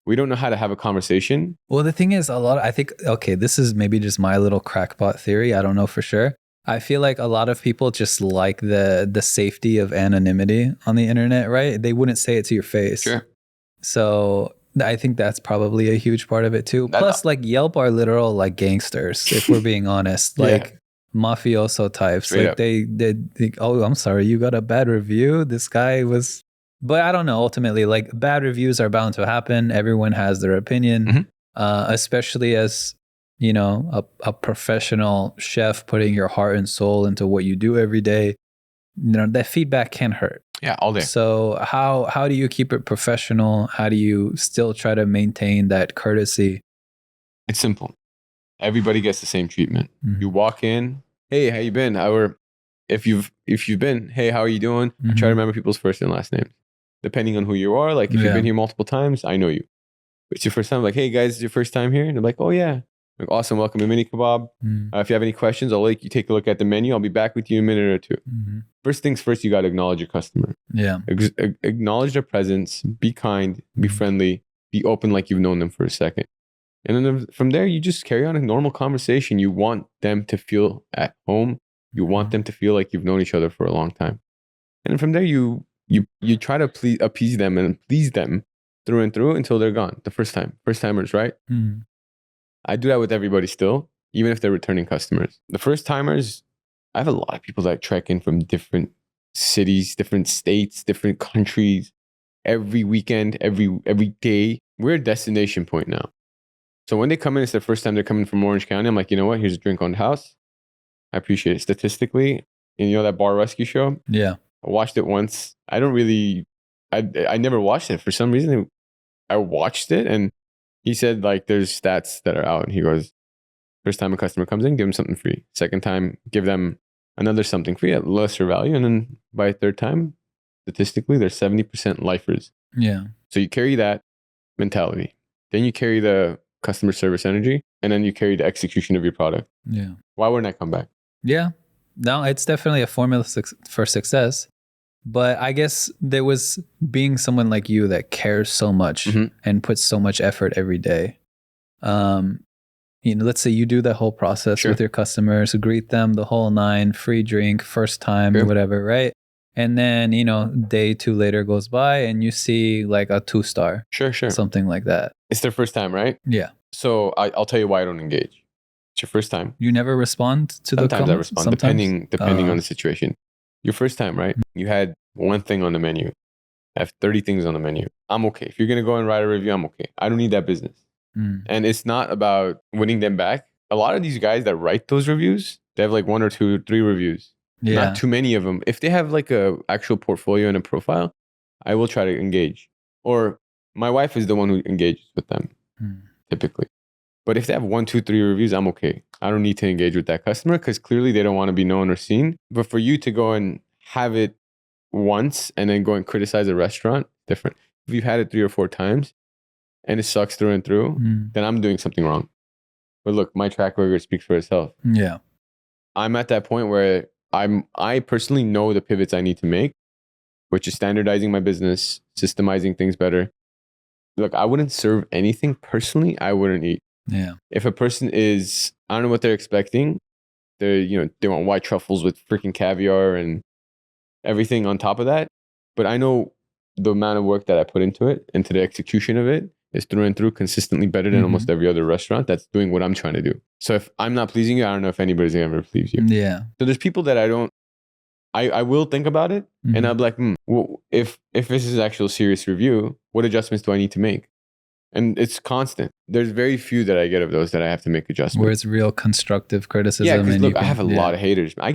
We don't know how to have a conversation. Well, the thing is, I think, okay, this is maybe just my little crackpot theory. I don't know for sure. I feel like a lot of people just like the safety of anonymity on the internet, right? They wouldn't say it to your face. Sure. So I think that's probably a huge part of it too. Plus, like Yelp are literal like gangsters, if we're being honest. Like mafioso types. Straight like up. they oh, I'm sorry, you got a bad review. This guy was, but I don't know. Ultimately, like bad reviews are bound to happen. Everyone has their opinion, Mhm. Especially as you know a professional chef putting your heart and soul into what you do every day. You know that feedback can hurt. Yeah, all day. So how do you keep it professional? How do you still try to maintain that courtesy? It's simple. Everybody gets the same treatment. Mhm. You walk in, hey, how you been? If you've been, hey, how are you doing? I try to Mhm. remember people's first and last names. Depending on who you are, like if you've been here multiple times, I know you. It's your first time, like, hey guys, it's your first time here? And they're like, oh yeah. Like, awesome, welcome to Mini Kebab. Mhm. If you have any questions, I'll let you take a look at the menu. I'll be back with you in a minute or two. Mhm. First things first, you got to acknowledge your customer. Yeah. Acknowledge their presence, be kind, be Mhm. friendly, be open like you've known them for a second. And then from there, you just carry on a normal conversation. You want them to feel at home. You want them to feel like you've known each other for a long time. And then from there, you try to appease them and please them through and through until they're gone. The first timers, right? Mhm. I do that with everybody still, even if they're returning customers. The first timers, I have a lot of people that trek in from different cities, different states, different countries. Every weekend, every day, we're a destination point now. So when they come in, it's their first time they're coming from Orange County. I'm like, you know what? Here's a drink on the house. I appreciate it. Statistically, and you know that Bar Rescue show? Yeah. I watched it once. I never watched it. For some reason, I watched it and he said like there's stats that are out. And he goes, first time a customer comes in, give them something free. Second time, give them another something free at lesser value. And then by third time, statistically, they're 70% lifers. Yeah. So you carry that mentality. Then you carry the customer service energy, and then you carry the execution of your product. Yeah. Why wouldn't I come back? Yeah. No, it's definitely a formula for success. But I guess there was being someone like you that cares so much Mhm. and puts so much effort every day. You know, let's say you do the whole process Sure. with your customers, greet them the whole nine, free drink, first time, Sure. whatever, right? And then, you know, day 2 later goes by and you see like a 2-star, Sure. something like that. It's their first time, right? Yeah. So I'll tell you why I don't engage. It's your first time. You never respond to the Sometimes I comments? respond, depending on the situation. Your first time, right? You had one thing on the menu. I have 30 things on the menu. I'm okay. If you're going to go and write a review, I'm okay. I don't need that business. Mm. And it's not about winning them back. A lot of these guys that write those reviews, they have like 1 or 2, 3 reviews. Yeah. Not too many of them. If they have like a actual portfolio and a profile, I will try to engage. Or my wife is the one who engages with them typically. But if they have 1, 2, 3 reviews, I'm okay. I don't need to engage with that customer because clearly they don't want to be known or seen. But for you to go and have it once and then go and criticize a restaurant, different. If you've had it 3 or 4 times and it sucks through and through, then I'm doing something wrong. But look, my track record speaks for itself. Yeah. I'm at that point where I personally know the pivots I need to make, which is standardizing my business, systemizing things better. Look, I wouldn't serve anything personally I wouldn't eat. Yeah. If a person is, I don't know what they're expecting. They want white truffles with freaking caviar and everything on top of that. But I know the amount of work that I put into it, into the execution of it, is through and through consistently better than almost every other restaurant that's doing what I'm trying to do. So if I'm not pleasing you, I don't know if anybody's gonna ever please you. Yeah. So there's people that I will think about it and I'll be like, well, if this is actual serious review, what adjustments do I need to make? And it's constant. There's very few that I get of those that I have to make adjustments. Where it's real constructive criticism. Yeah, because and look, I have a lot of haters. I've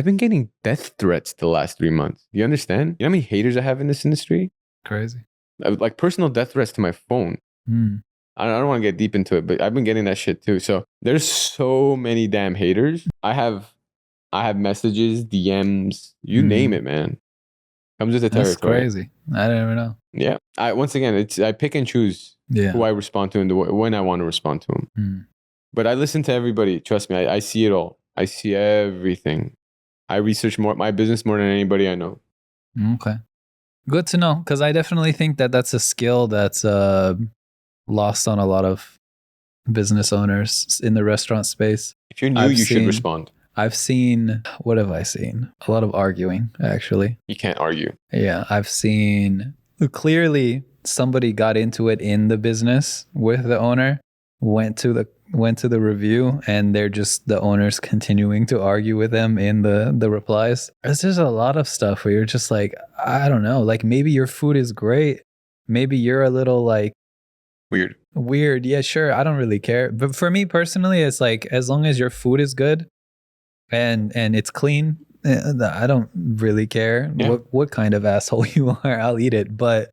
been getting death threats the last 3 months. Do you understand? You know how many haters I have in this industry? Crazy. Like personal death threats to my phone. I don't want to get deep into it, but I've been getting that shit too. So there's so many damn haters. I have messages, DMs, you name it, man. Comes with the territory. That's crazy. I don't even know. Yeah. Once again, I pick and choose who I respond to and when I want to respond to them. But I listen to everybody. Trust me, I see it all. I see everything. I research my business more than anybody I know. Okay. Good to know, because I definitely think that that's a skill that's lost on a lot of business owners in the restaurant space. If you're new, you should respond. I've seen, what have I seen? A lot of arguing, actually. You can't argue. Yeah, I've seen clearly somebody got into it in the business with the owner, went to the review, and they're just the owners continuing to argue with them in the replies. There's just a lot of stuff where you're just like, I don't know, like maybe your food is great, maybe you're a little like weird. Yeah, sure, I don't really care. But for me personally, it's like as long as your food is good and it's clean, I don't really care what kind of asshole you are. I'll eat it. But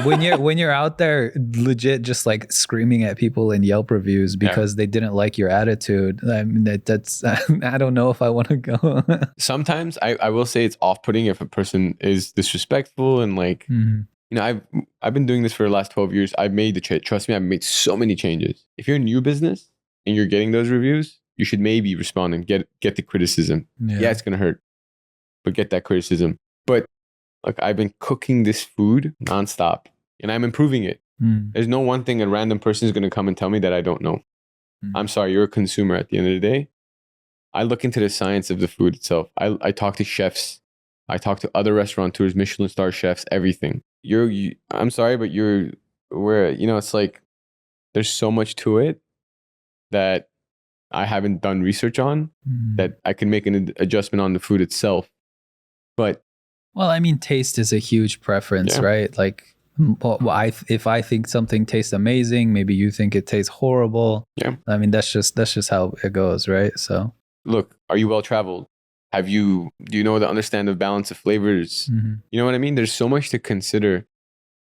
when you're out there legit just like screaming at people in Yelp reviews because they didn't like your attitude, I mean that's I don't know if I want to go. Sometimes I will say it's off-putting if a person is disrespectful and like you know, I've been doing this for the last 12 years. I've made the change. Trust me, I've made so many changes. If you're a new business and you're getting those reviews, you should maybe respond and get the criticism. Yeah, it's gonna hurt, but get that criticism. But like I've been cooking this food nonstop and I'm improving it. There's no one thing a random person is gonna come and tell me that I don't know. I'm sorry, you're a consumer at the end of the day. I look into the science of the food itself. I talk to chefs. I talk to other restaurateurs, Michelin star chefs, everything. I'm sorry, but it's like there's so much to it that I haven't done research on that I can make an adjustment on the food itself. But well, I mean, taste is a huge preference, right? Like, if I think something tastes amazing, maybe you think it tastes horrible. Yeah, I mean, that's just how it goes, right? So, look, are you well traveled? Do you know the understand the balance of flavors? You know what I mean? There's so much to consider.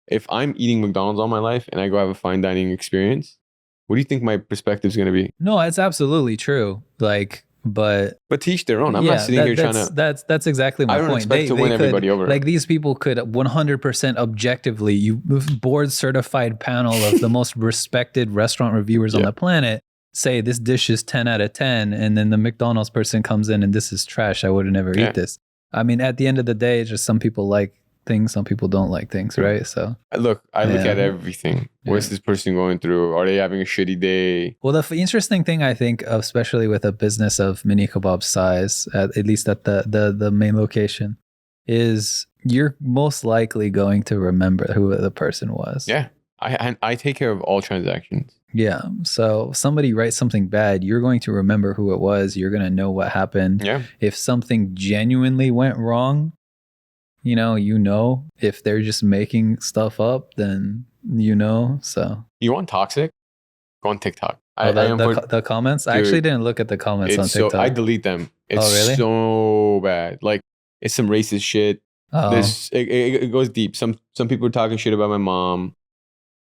If I'm eating McDonald's all my life and I go have a fine dining experience, what do you think my perspective is going to be? No, it's absolutely true. Like, but to each their own. I'm not sitting here trying to. That's exactly my point. I don't expect to win everybody over. Like these people could 100% objectively, board certified panel of the most respected restaurant reviewers on the planet say this dish is 10 out of 10, and then the McDonald's person comes in and this is trash. I would never eat this. I mean, at the end of the day, it's just some people like things, some people don't like things, right? So I look at everything. What's this person going through? Are they having a shitty day? Well, the interesting thing I think, especially with a business of Mini Kebab size, at least at the main location, is you're most likely going to remember who the person was. Yeah, I take care of all transactions. Yeah, so if somebody writes something bad, you're going to remember who it was. You're going to know what happened. Yeah. If something genuinely went wrong, you know, if they're just making stuff up, then so. You want toxic? Go on TikTok. The comments? Dude, I actually didn't look at the comments on TikTok. So I delete them. It's really? So bad. Like, it's some racist shit. It goes deep. Some people are talking shit about my mom.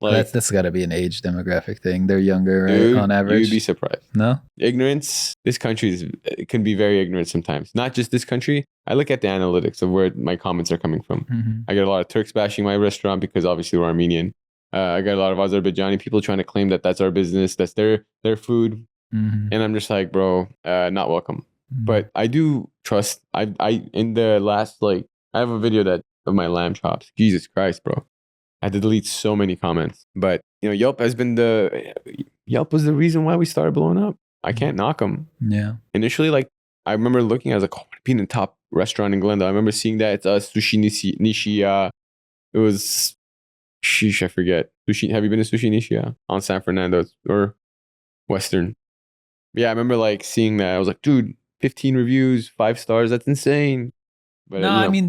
Like, that's got to be an age demographic thing. They're younger, right? Dude, on average. You'd be surprised. No? Ignorance. This country can be very ignorant sometimes. Not just this country. I look at the analytics of where my comments are coming from. I get a lot of Turks bashing my restaurant because obviously we're Armenian. I got a lot of Azerbaijani people trying to claim that that's our business, that's their food. And I'm just like, bro, not welcome. But I do trust. I in the last, I have a video of my lamb chops. Jesus Christ, bro. I had to delete so many comments, but Yelp was the reason why we started blowing up. I can't knock them. Yeah. Initially, I remember looking, I was like, oh, being in the top restaurant in Glendale. I remember seeing that. It's Sushi Nishia. It was, sheesh, I forget. Sushi. Have you been to Sushi Nishia on San Fernando or Western? Yeah, I remember seeing that. I was like, dude, 15 reviews, 5 stars. That's insane. But, no, I mean,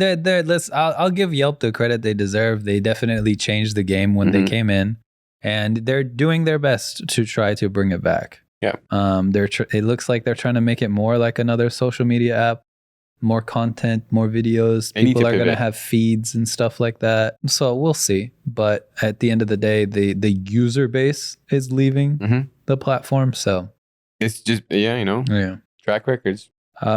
I'll give Yelp the credit they deserve. They definitely changed the game when they came in, and they're doing their best to try to bring it back. Yeah. It looks like they're trying to make it more like another social media app, more content, more videos. People are going to have feeds and stuff like that. So we'll see. But at the end of the day, the user base is leaving the platform. So it's just, track records.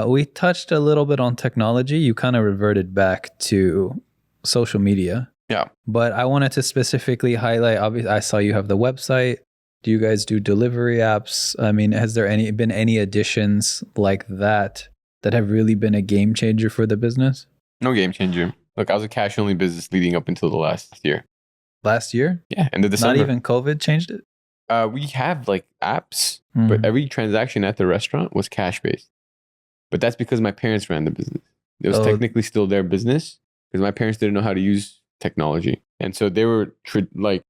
We touched a little bit on technology. You kind of reverted back to social media. Yeah. But I wanted to specifically highlight, obviously, I saw you have the website. Do you guys do delivery apps? I mean, has there been any additions like that have really been a game changer for the business? No game changer. Look, I was a cash-only business leading up until the last year. Last year? Yeah, end of December. Not even COVID changed it? We have apps, but every transaction at the restaurant was cash-based. But that's because my parents ran the business. It was Oh. technically still their business because my parents didn't know how to use technology. And so they were like,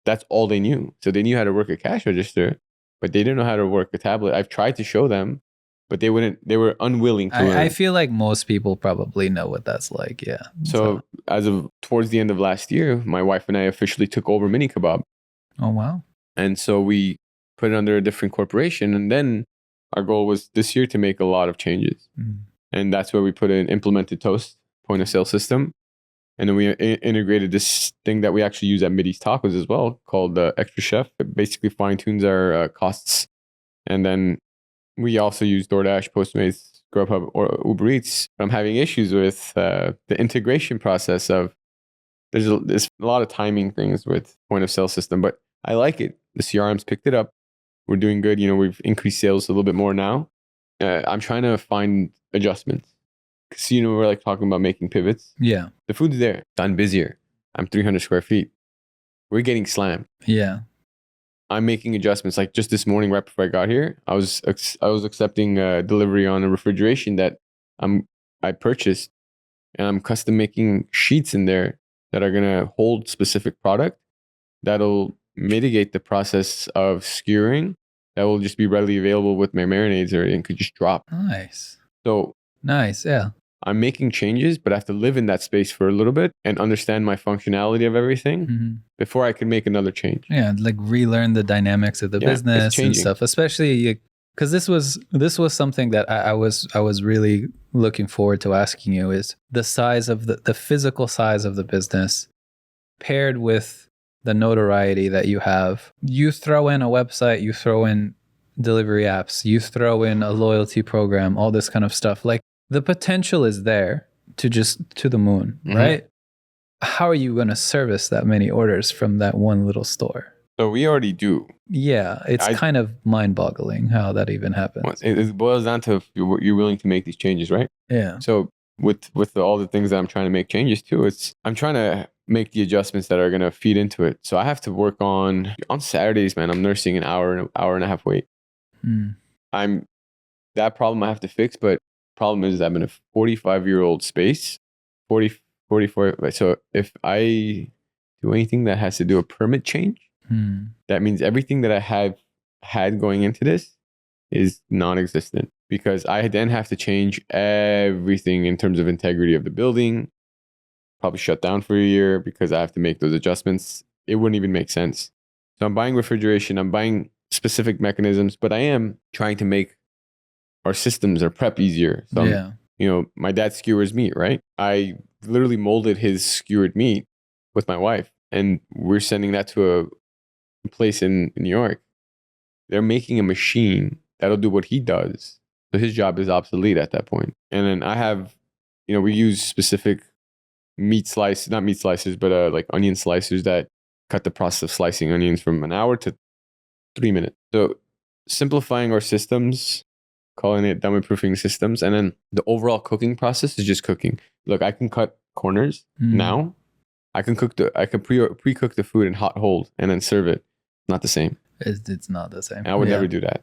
that's all they knew. So they knew how to work a cash register, but they didn't know how to work a tablet. I've tried to show them, but they were unwilling to learn. I feel like most people probably know what that's like. Yeah. So as of towards the end of last year, my wife and I officially took over Mini Kebab. Oh, wow. And so we put it under a different corporation. And then our goal was this year to make a lot of changes. Mm. And that's where we put an implemented Toast point of sale system. And then we integrated this thing that we actually use at Middy's Tacos as well, called Extra Chef. It basically fine tunes our costs. And then we also use DoorDash, Postmates, Grubhub, or Uber Eats. I'm having issues with the integration process of there's a lot of timing things with point of sale system, but I like it. The CRM's picked it up. We're doing good. We've increased sales a little bit more now. I'm trying to find adjustments. Because, we're like talking about making pivots. Yeah. The food's there. I'm busier. I'm 300 square feet. We're getting slammed. Yeah. I'm making adjustments. Like just this morning, right before I got here, I was accepting delivery on a refrigeration that I purchased, and I'm custom making sheets in there that are gonna hold specific product that'll mitigate the process of skewering. That will just be readily available with my marinades, or it could just drop. Nice. So Nice. Yeah. I'm making changes, but I have to live in that space for a little bit and understand my functionality of everything before I can make another change. Yeah, like relearn the dynamics of the business and stuff, especially because this was something that I was really looking forward to asking you, is the size of the physical size of the business paired with the notoriety that you have. You throw in a website, you throw in delivery apps, you throw in a loyalty program, all this kind of stuff. Like the potential is there to the moon, right? How are you going to service that many orders from that one little store? So we already do. Yeah, it's kind of mind-boggling how that even happens. It boils down to if you're willing to make these changes, right? Yeah. So with all the things that I'm trying to make changes to, I'm trying to make the adjustments that are going to feed into it. So I have to work on Saturdays, man. I'm nursing an hour and a half wait. That problem I have to fix, but problem is I'm in a 45-year-old space, 44. So if I do anything that has to do a permit change, that means everything that I have had going into this is non-existent, because I then have to change everything in terms of integrity of the building, probably shut down for a year because I have to make those adjustments. It wouldn't even make sense. So I'm buying refrigeration, I'm buying specific mechanisms, but I am trying to make our systems, our prep easier. So my dad skewers meat, right? I literally molded his skewered meat with my wife, and we're sending that to a place in New York. They're making a machine that'll do what he does. So his job is obsolete at that point. And then I have, we use specific not meat slicers, but like onion slicers that cut the process of slicing onions from an hour to 3 minutes. So simplifying our systems, calling it dummy-proofing systems, and then the overall cooking process is just cooking. Look, I can cut corners now. I can pre-cook the food in hot hold and then serve it. Not the same. It's not the same. And I would never do that.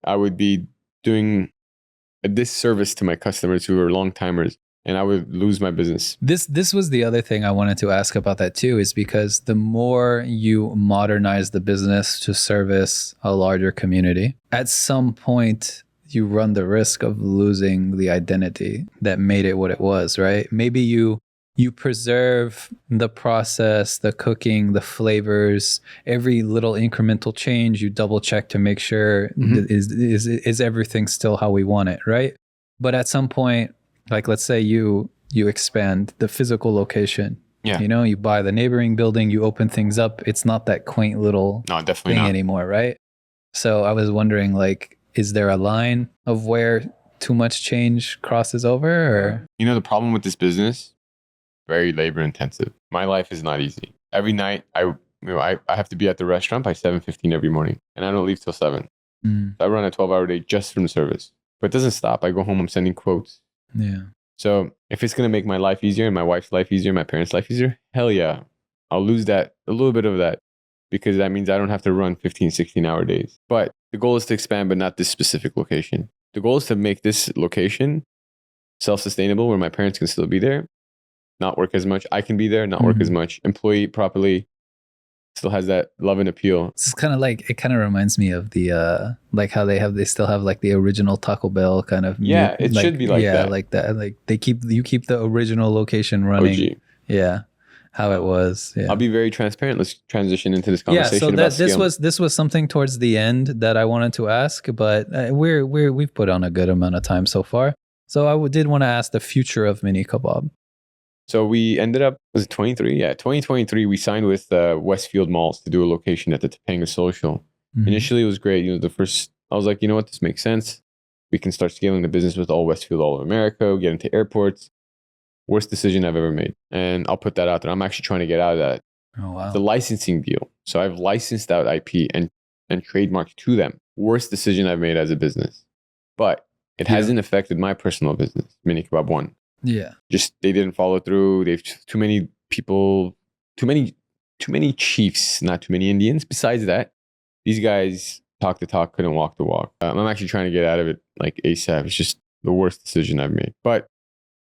I would be doing a disservice to my customers who are long timers, and I would lose my business. This was the other thing I wanted to ask about that too, is because the more you modernize the business to service a larger community, at some point you run the risk of losing the identity that made it what it was, right? Maybe you preserve the process, the cooking, the flavors, every little incremental change, you double check to make sure is everything still how we want it, right? But at some point, like let's say you expand the physical location. Yeah. You buy the neighboring building, you open things up. It's not that quaint little thing anymore, right? So I was wondering, like, is there a line of where too much change crosses over? Or the problem with this business, very labor intensive. My life is not easy. Every night I have to be at the restaurant by 7:15 every morning, and I don't leave till 7. So I run a 12-hour day just from service. But it doesn't stop. I go home, I'm sending quotes. Yeah. So if it's going to make my life easier and my wife's life easier, my parents' life easier, hell yeah. I'll lose a little bit of that, because that means I don't have to run 15, 16-hour days. But the goal is to expand, but not this specific location. the goal is to make this location self-sustainable where my parents can still be there, not work as much. I can be there, not work as much, employ properly, still has that love and appeal. It's kind of like, it kind of reminds me of the like how they still have like the original Taco Bell kind of It should be like that. Like that, like you keep the original location running. OG. Yeah, how it was. Yeah, I'll be very transparent. Let's transition into this conversation. So about this was something towards the end that I wanted to ask, but we've put on a good amount of time so far. So I did want to ask the future of Mini Kabob. So we ended up, was it 23? Yeah, 2023, we signed with Westfield Malls to do a location at the Topanga Social. Initially, it was great. You know, the first, I was like, you know what, this makes sense. We can start scaling the business with all Westfield all over America, get into airports. Worst decision I've ever made. And I'll put that out there. I'm actually trying to get out of that. Oh, wow. The licensing deal. So I've licensed out IP and trademarked to them. Worst decision I've made as a business. But it hasn't affected my personal business, Mini Kebab 1. Yeah. Just they didn't follow through. They've too many people, too many chiefs, not too many Indians. Besides that, these guys talk the talk, couldn't walk the walk. I'm actually trying to get out of it like ASAP. It's just the worst decision I've made. But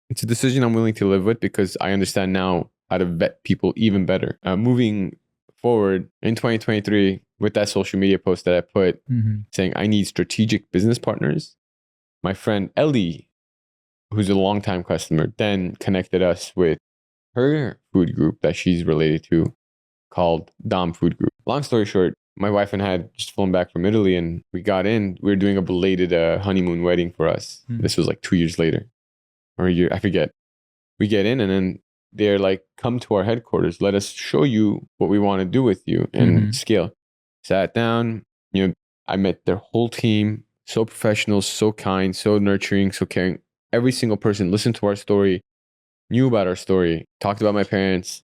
it's a decision I'm willing to live with because I understand now how to vet people even better. Moving forward in 2023 with that social media post that I put saying I need strategic business partners. My friend Ellie, who's a longtime customer, then connected us with her food group that she's related to called Dom Food Group. Long story short, my wife and I had just flown back from Italy and we got in. We were doing a belated honeymoon wedding for us. This was like 2 years later or a year, I forget. We get in and then they're like, come to our headquarters. Let us show you what we want to do with you and scale. Sat down, you know, I met their whole team, so professional, so kind, so nurturing, so caring. Every single person listened to our story, knew about our story, talked about my parents,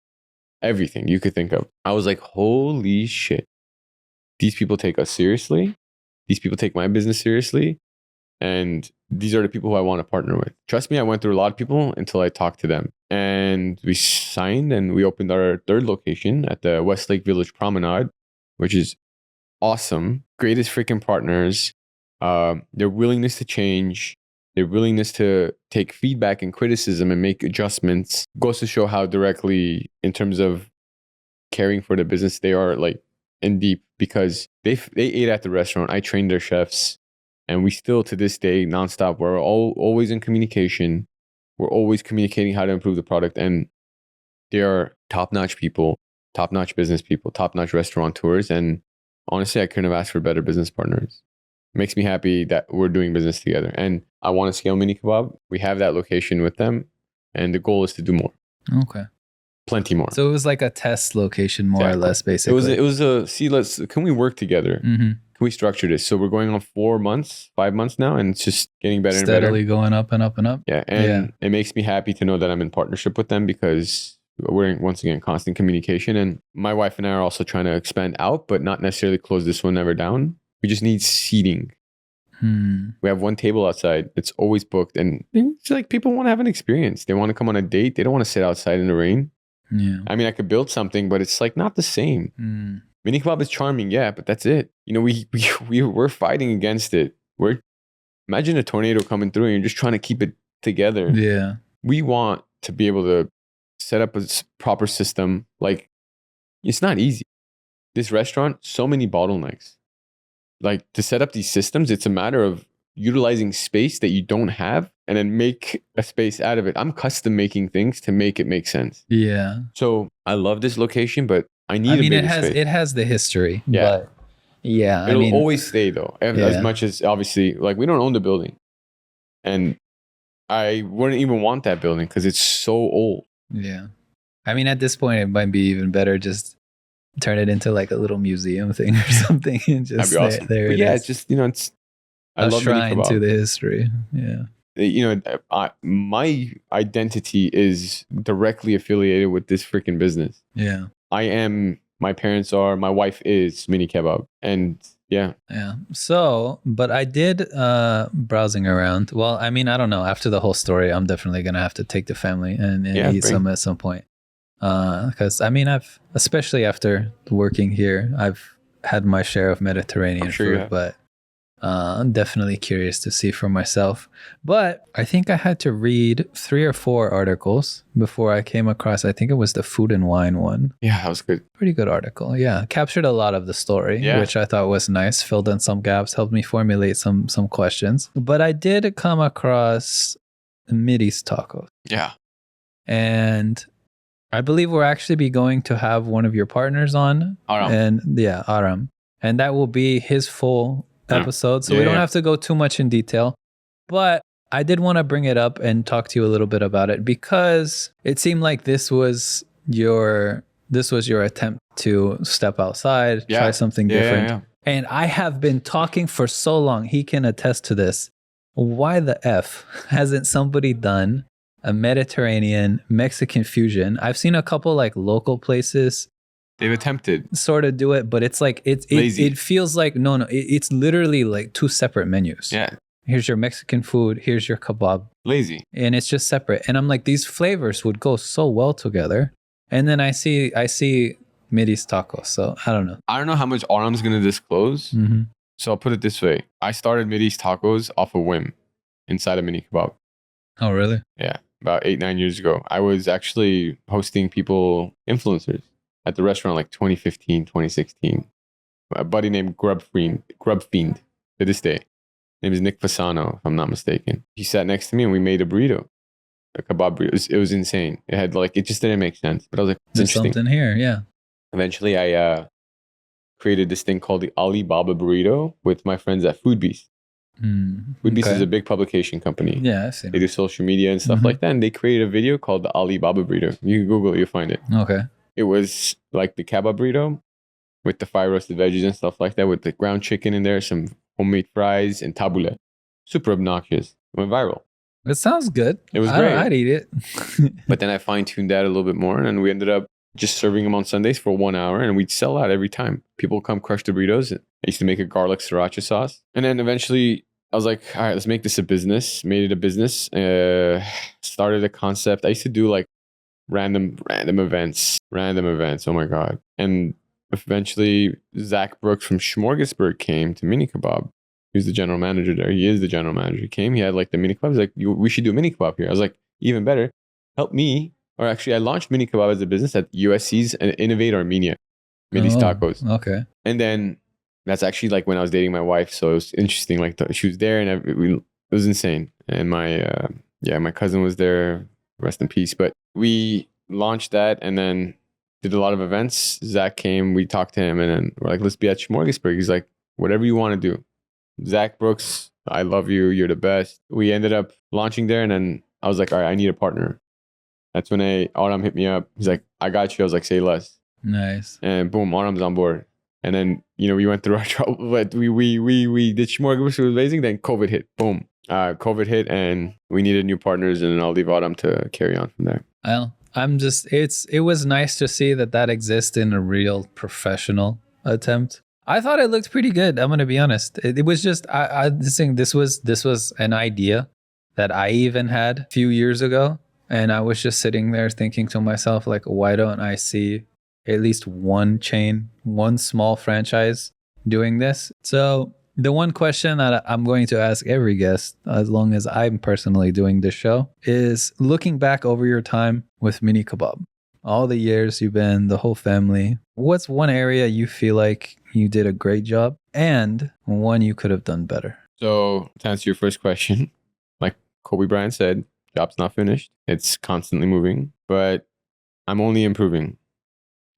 everything you could think of. I was like, holy shit. These people take us seriously. These people take my business seriously. And these are the people who I want to partner with. Trust me, I went through a lot of people until I talked to them. And we signed and we opened our third location at the Westlake Village Promenade, which is awesome. Greatest freaking partners. Their willingness to change, their willingness to take feedback and criticism and make adjustments goes to show how directly, in terms of caring for the business, they are like in deep because they ate at the restaurant. I trained their chefs. And we still, to this day, nonstop, we're always in communication. We're always communicating how to improve the product. And they are top-notch people, top-notch business people, top-notch restaurateurs. And honestly, I couldn't have asked for better business partners. It makes me happy that we're doing business together. And I want to scale Mini Kebab. We have that location with them. And the goal is to do more. Okay. Plenty more. So it was like a test location, more or less, basically. It was a, can we work together? Can we structure this? So we're going on 5 months now, and it's just getting better and better. Steadily going up and up and up. Yeah. And it makes me happy to know that I'm in partnership with them because we're in, once again, constant communication. And my wife and I are also trying to expand out, but not necessarily close this one ever down. We just need seating. We have one table outside. It's always booked. And it's like people want to have an experience. They want to come on a date. They don't want to sit outside in the rain. Yeah. I mean, I could build something, but it's like not the same. Mini Kebab is charming, yeah, but that's it. You know, we're fighting against it. Imagine a tornado coming through and you're just trying to keep it together. Yeah. We want to be able to set up a proper system. Like, it's not easy. This restaurant, so many bottlenecks. Like, to set up these systems, it's a matter of utilizing space that you don't have and then make a space out of it. I'm custom making things to make it make sense. Yeah. So I love this location, but I need a bigger space. It has the history. Yeah. But yeah. It'll always stay though. As much as obviously, like, we don't own the building. And I wouldn't even want that building because it's so old. Yeah. I mean, at this point, it might be even better just turn it into like a little museum thing or something. And just that'd be awesome. There but it yeah, is. it's just, you know, it's I a love shrine to the history. Yeah. You know, my identity is directly affiliated with this freaking business. Yeah. I am, my parents are, my wife is Mini Kebab. And yeah. Yeah. So, but I did browsing around. Well, I mean, I don't know. After the whole story, I'm definitely going to have to take the family and eat some at some point. Because I mean, especially after working here, I've had my share of Mediterranean food, but I'm definitely curious to see for myself. But I think I had to read 3 or 4 articles before I came across, I think it was the food and wine one. Yeah, that was good. Pretty good article. Yeah. Captured a lot of the story, Yeah. which I thought was nice. Filled in some gaps, helped me formulate some questions. But I did come across Midi's Tacos. Yeah. And I believe we're actually be going to have one of your partners on. Aram. And yeah, Aram. And that will be his full episode. So we don't have to go too much in detail. But I did want to bring it up and talk to you a little bit about it because it seemed like this was your attempt to step outside, try something different. Yeah. And I have been talking for so long, he can attest to this. Why the F hasn't somebody done a Mediterranean Mexican fusion? I've seen a couple like local places They've attempted sort of do it, but it's like it feels like it's literally like 2 separate menus. Yeah. Here's your Mexican food, here's your kebab. Lazy. And it's just separate. And I'm like, these flavors would go so well together. And then I see Midi's Tacos. So I don't know. I don't know how much Aram's going to disclose. Mm-hmm. So I'll put it this way. I started Midi's Tacos off a whim inside a Mini Kebab. Oh, really? Yeah. About 8-9 years ago. I was actually hosting influencers at the restaurant like 2015, 2016. A buddy named Grub Fiend to this day. His name is Nick Fasano, if I'm not mistaken. He sat next to me and we made a burrito. A kebab burrito. It was insane. It just didn't make sense. But I was like, there's something here, yeah. Eventually I created this thing called the Alibaba burrito with my friends at Food Beast. Food Beast is a big publication company. Yeah, I've seen They do social media and stuff like that. And they created a video called the Alibaba burrito. You can Google it, you'll find it. Okay. It was like the kebab burrito with the fire roasted veggies and stuff like that, with the ground chicken in there, some homemade fries, and tabbouleh. Super obnoxious. It went viral. It sounds good. It was great. I'd eat it. But then I fine-tuned that a little bit more, and we ended up just serving them on Sundays for 1 hour, and we'd sell out every time. People come crush the burritos. I used to make a garlic sriracha sauce. And then eventually I was like, all right, let's make this a business. Made it a business. Started a concept. I used to do like random events. Oh my God. And eventually Zach Brooks from Smorgasburg came to Mini Kebab. He's the general manager there. He is the general manager. He came, he had like the Mini Kebab. He's like, we should do a Mini Kebab here. I was like, even better. Help me. Or actually I launched Mini Kebab as a business at USC's and Innovate Armenia. Midi's Tacos. Okay. And then that's actually like when I was dating my wife. So it was interesting. Like she was there and it was insane. And my cousin was there. Rest in peace. But we launched that and then did a lot of events. Zach came, we talked to him, and then we're like, let's be at Smorgasburg. He's like, whatever you want to do. Zach Brooks, I love you. You're the best. We ended up launching there, and then I was like, all right, I need a partner. That's when Aram hit me up. He's like, I got you. I was like, say less. Nice. And boom, Aram's on board. And then, we went through our trouble, but we did Smorgasburg. It was amazing. Then COVID hit. Boom. COVID hit and we needed new partners, and then I'll leave Aram to carry on from there. Well, it was nice to see that exists in a real professional attempt. I thought it looked pretty good. I'm going to be honest. It was just, this was an idea that I even had a few years ago. And I was just sitting there thinking to myself, like, why don't I see at least one chain, one small franchise doing this? So the one question that I'm going to ask every guest, as long as I'm personally doing this show, is looking back over your time with Mini Kebab, all the years you've been, the whole family, what's one area you feel like you did a great job and one you could have done better? So to answer your first question, like Kobe Bryant said, job's not finished. It's constantly moving, but I'm only improving.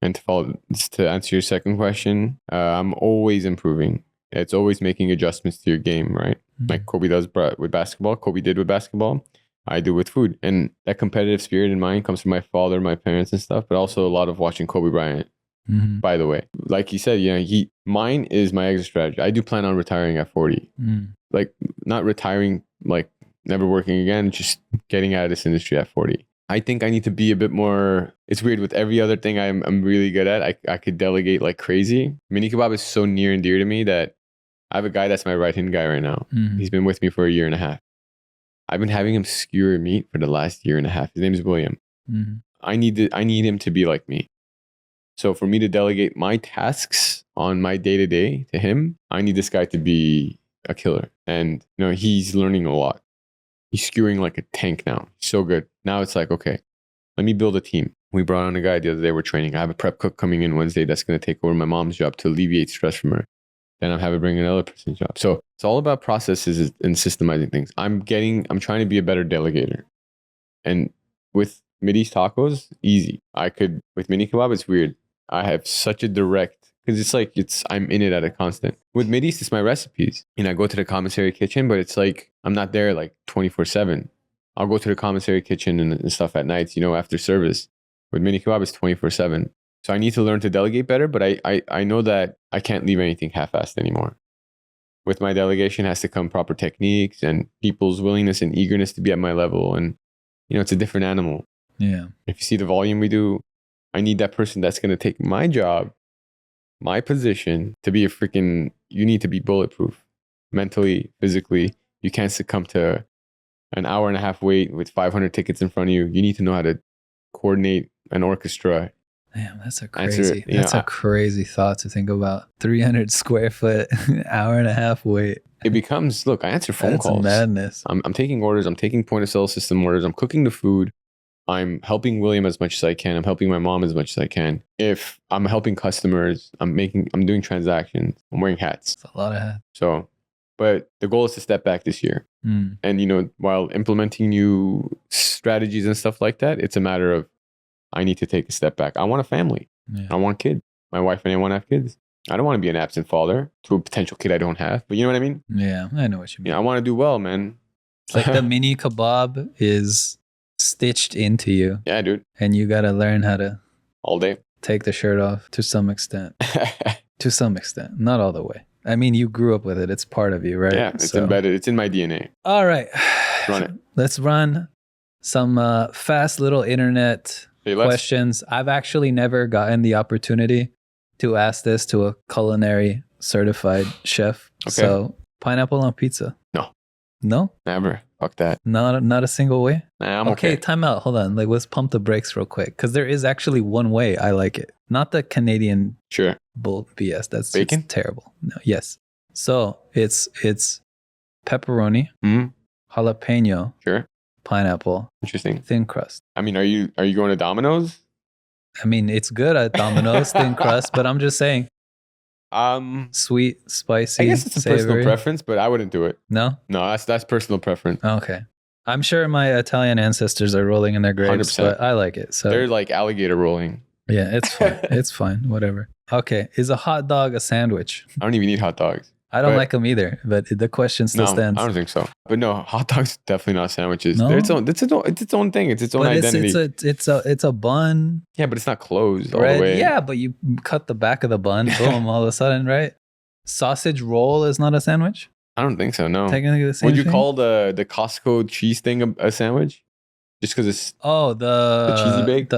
And to answer your second question, I'm always improving. It's always making adjustments to your game, right? Mm-hmm. Like Kobe does with basketball. Kobe did with basketball. I do with food. And that competitive spirit in mine comes from my father, my parents and stuff, but also a lot of watching Kobe Bryant, by the way. Like he said, mine is my exit strategy. I do plan on retiring at 40. Like not retiring, like never working again, just getting out of this industry at 40. I think I need to be a bit more, it's weird, with every other thing I'm really good at, I could delegate like crazy. Mini Kebab is so near and dear to me that I have a guy that's my right-hand guy right now. He's been with me for 1.5 years. I've been having him skewer meat for the last 1.5 years. His name is William. I need him to be like me. So for me to delegate my tasks on my day-to-day to him, I need this guy to be a killer. And, he's learning a lot. He's skewing like a tank now. So good. Now it's like, okay, let me build a team. We brought on a guy the other day. We're training. I have a prep cook coming in Wednesday that's going to take over my mom's job to alleviate stress from her. Then I'm having to bring another person's job. So it's all about processes and systemizing things. I'm trying to be a better delegator. And with Midi's tacos, easy. With Mini Kebab, it's weird. I have such a direct, because I'm in it at a constant. With Midi's, it's my recipes. I go to the commissary kitchen, but it's like, I'm not there like 24/7. I'll go to the commissary kitchen and stuff at nights, after service. With Mini Kebab, it's 24/7. So I need to learn to delegate better, but I know that I can't leave anything half-assed anymore. With my delegation has to come proper techniques and people's willingness and eagerness to be at my level. And, it's a different animal. Yeah. If you see the volume we do, I need that person that's going to take my job, my position, to be you need to be bulletproof. Mentally, physically. You can't succumb to an hour and a half wait with 500 tickets in front of you. You need to know how to coordinate an orchestra. Damn, that's a crazy thought to think about. 300 square foot, hour and a half wait. It becomes, look, I answer phone calls. That's madness. I'm taking orders. I'm taking point of sale system orders. I'm cooking the food. I'm helping William as much as I can. I'm helping my mom as much as I can. If I'm helping customers, I'm doing transactions. I'm wearing hats. It's a lot of hats. So, but the goal is to step back this year. And, while implementing new strategies and stuff like that, it's a matter of, I need to take a step back. I want a family. Yeah. I want kids. My wife and I want to have kids. I don't want to be an absent father to a potential kid I don't have. But you know what I mean? Yeah, I know what you mean. I want to do well, man. It's like the Mini Kebab is stitched into you. Yeah, dude. And you got to learn how to all day take the shirt off to some extent. To some extent. Not all the way. I mean, you grew up with it. It's part of you, right? Yeah, it's embedded. It's in my DNA. All right. Run it. Let's run some fast little internet questions. I've actually never gotten the opportunity to ask this to a culinary certified chef. Okay. So, pineapple on pizza? No? Never. Fuck that. Not a single way? Nah, I'm okay. Time out. Hold on. Let's pump the brakes real quick. Because there is actually one way I like it. Not the Canadian bull BS. That's bacon? Terrible. No. Yes. So, it's pepperoni, jalapeno, pineapple, interesting, thin crust. I mean, are you going to Domino's? I mean, it's good at Domino's, thin crust, but I'm just saying. Sweet, spicy. I guess it's a savory. personal preference, but I wouldn't do it. No, that's personal preference. Okay, I'm sure my Italian ancestors are rolling in their graves, 100%. But I like it. So they're like alligator rolling. Yeah, it's fine. It's fine. Whatever. Okay, is a hot dog a sandwich? I don't even eat hot dogs. I don't like them either, but the question still stands. I don't think so. But no, hot dogs definitely not sandwiches. No? It's its own thing. It's its own identity. It's a bun. Yeah, but it's not closed all the way. Yeah, but you cut the back of the bun, boom, all of a sudden, right? Sausage roll is not a sandwich? I don't think so, no. Technically the same Would you thing? call the Costco cheese thing a sandwich? Just because it's the cheesy bake?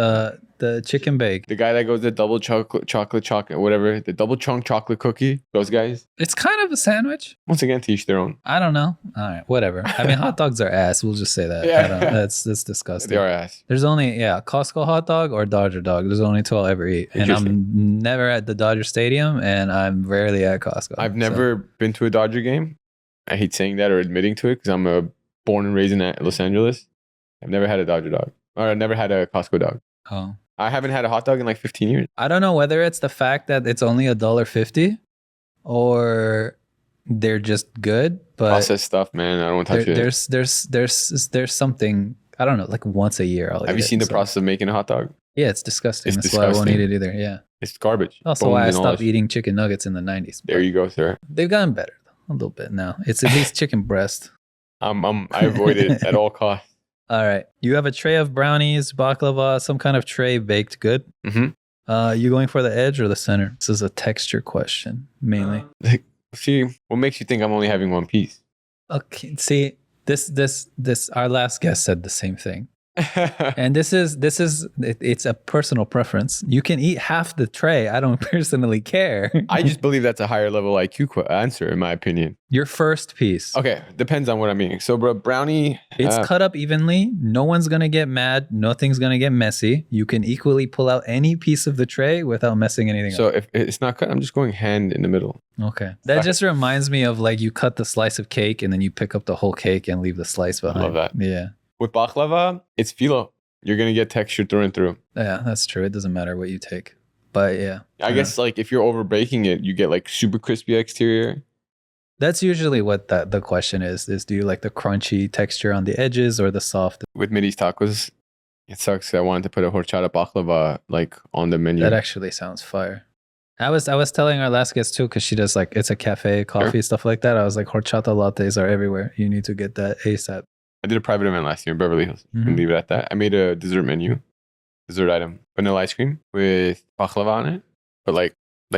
The chicken bake. The guy that goes the double chocolate, whatever. The double chunk chocolate cookie. Those guys. It's kind of a sandwich. Once again, to each their own. I don't know. All right, whatever. I mean, hot dogs are ass. We'll just say that. Yeah. That's disgusting. They are ass. There's only, Costco hot dog or Dodger dog. There's only two I'll ever eat. And I'm never at the Dodger Stadium and I'm rarely at Costco. I've never been to a Dodger game. I hate saying that or admitting to it because I'm born and raised in Los Angeles. I've never had a Dodger dog. Or I've never had a Costco dog. Oh. I haven't had a hot dog in like 15 years. I don't know whether it's the fact that it's only $1.50 or they're just good, but processed stuff, man. I don't want to touch it. There's something, I don't know, like once a year. Have you seen the process of making a hot dog? Yeah, it's disgusting. That's why I won't eat it either. Yeah. It's garbage. Also why I stopped eating chicken nuggets in the 90s. There you go, sir. They've gotten better a little bit now. It's at least chicken breast. I avoid it at all costs. All right. You have a tray of brownies, baklava, some kind of tray baked good. Mm-hmm. You going for the edge or the center? This is a texture question, mainly. See, what makes you think I'm only having one piece? Okay. See, this, our last guest said the same thing. And it's a personal preference. You can eat half the tray. I don't personally care. I just believe that's a higher level IQ answer, in my opinion. Your first piece. Okay, depends on what I'm eating. So, bro, brownie. It's cut up evenly. No one's going to get mad. Nothing's going to get messy. You can equally pull out any piece of the tray without messing anything So up. if it's not cut, I'm just going hand in the middle. Okay. That just reminds me of like you cut the slice of cake and then you pick up the whole cake and leave the slice behind. Love that. Yeah. With baklava, it's filo. You're going to get texture through and through. Yeah, that's true. It doesn't matter what you take. But yeah. I guess like if you're over baking it, you get like super crispy exterior. That's usually what the question is do you like the crunchy texture on the edges or the soft? With Midi's tacos, it sucks. I wanted to put a horchata baklava like on the menu. That actually sounds fire. I was telling our last guest too, because she does like, it's a cafe, coffee, stuff like that. I was like, horchata lattes are everywhere. You need to get that ASAP. I did a private event last year in Beverly Hills. And leave it at that. I made a dessert item, vanilla ice cream with baklava on it, but like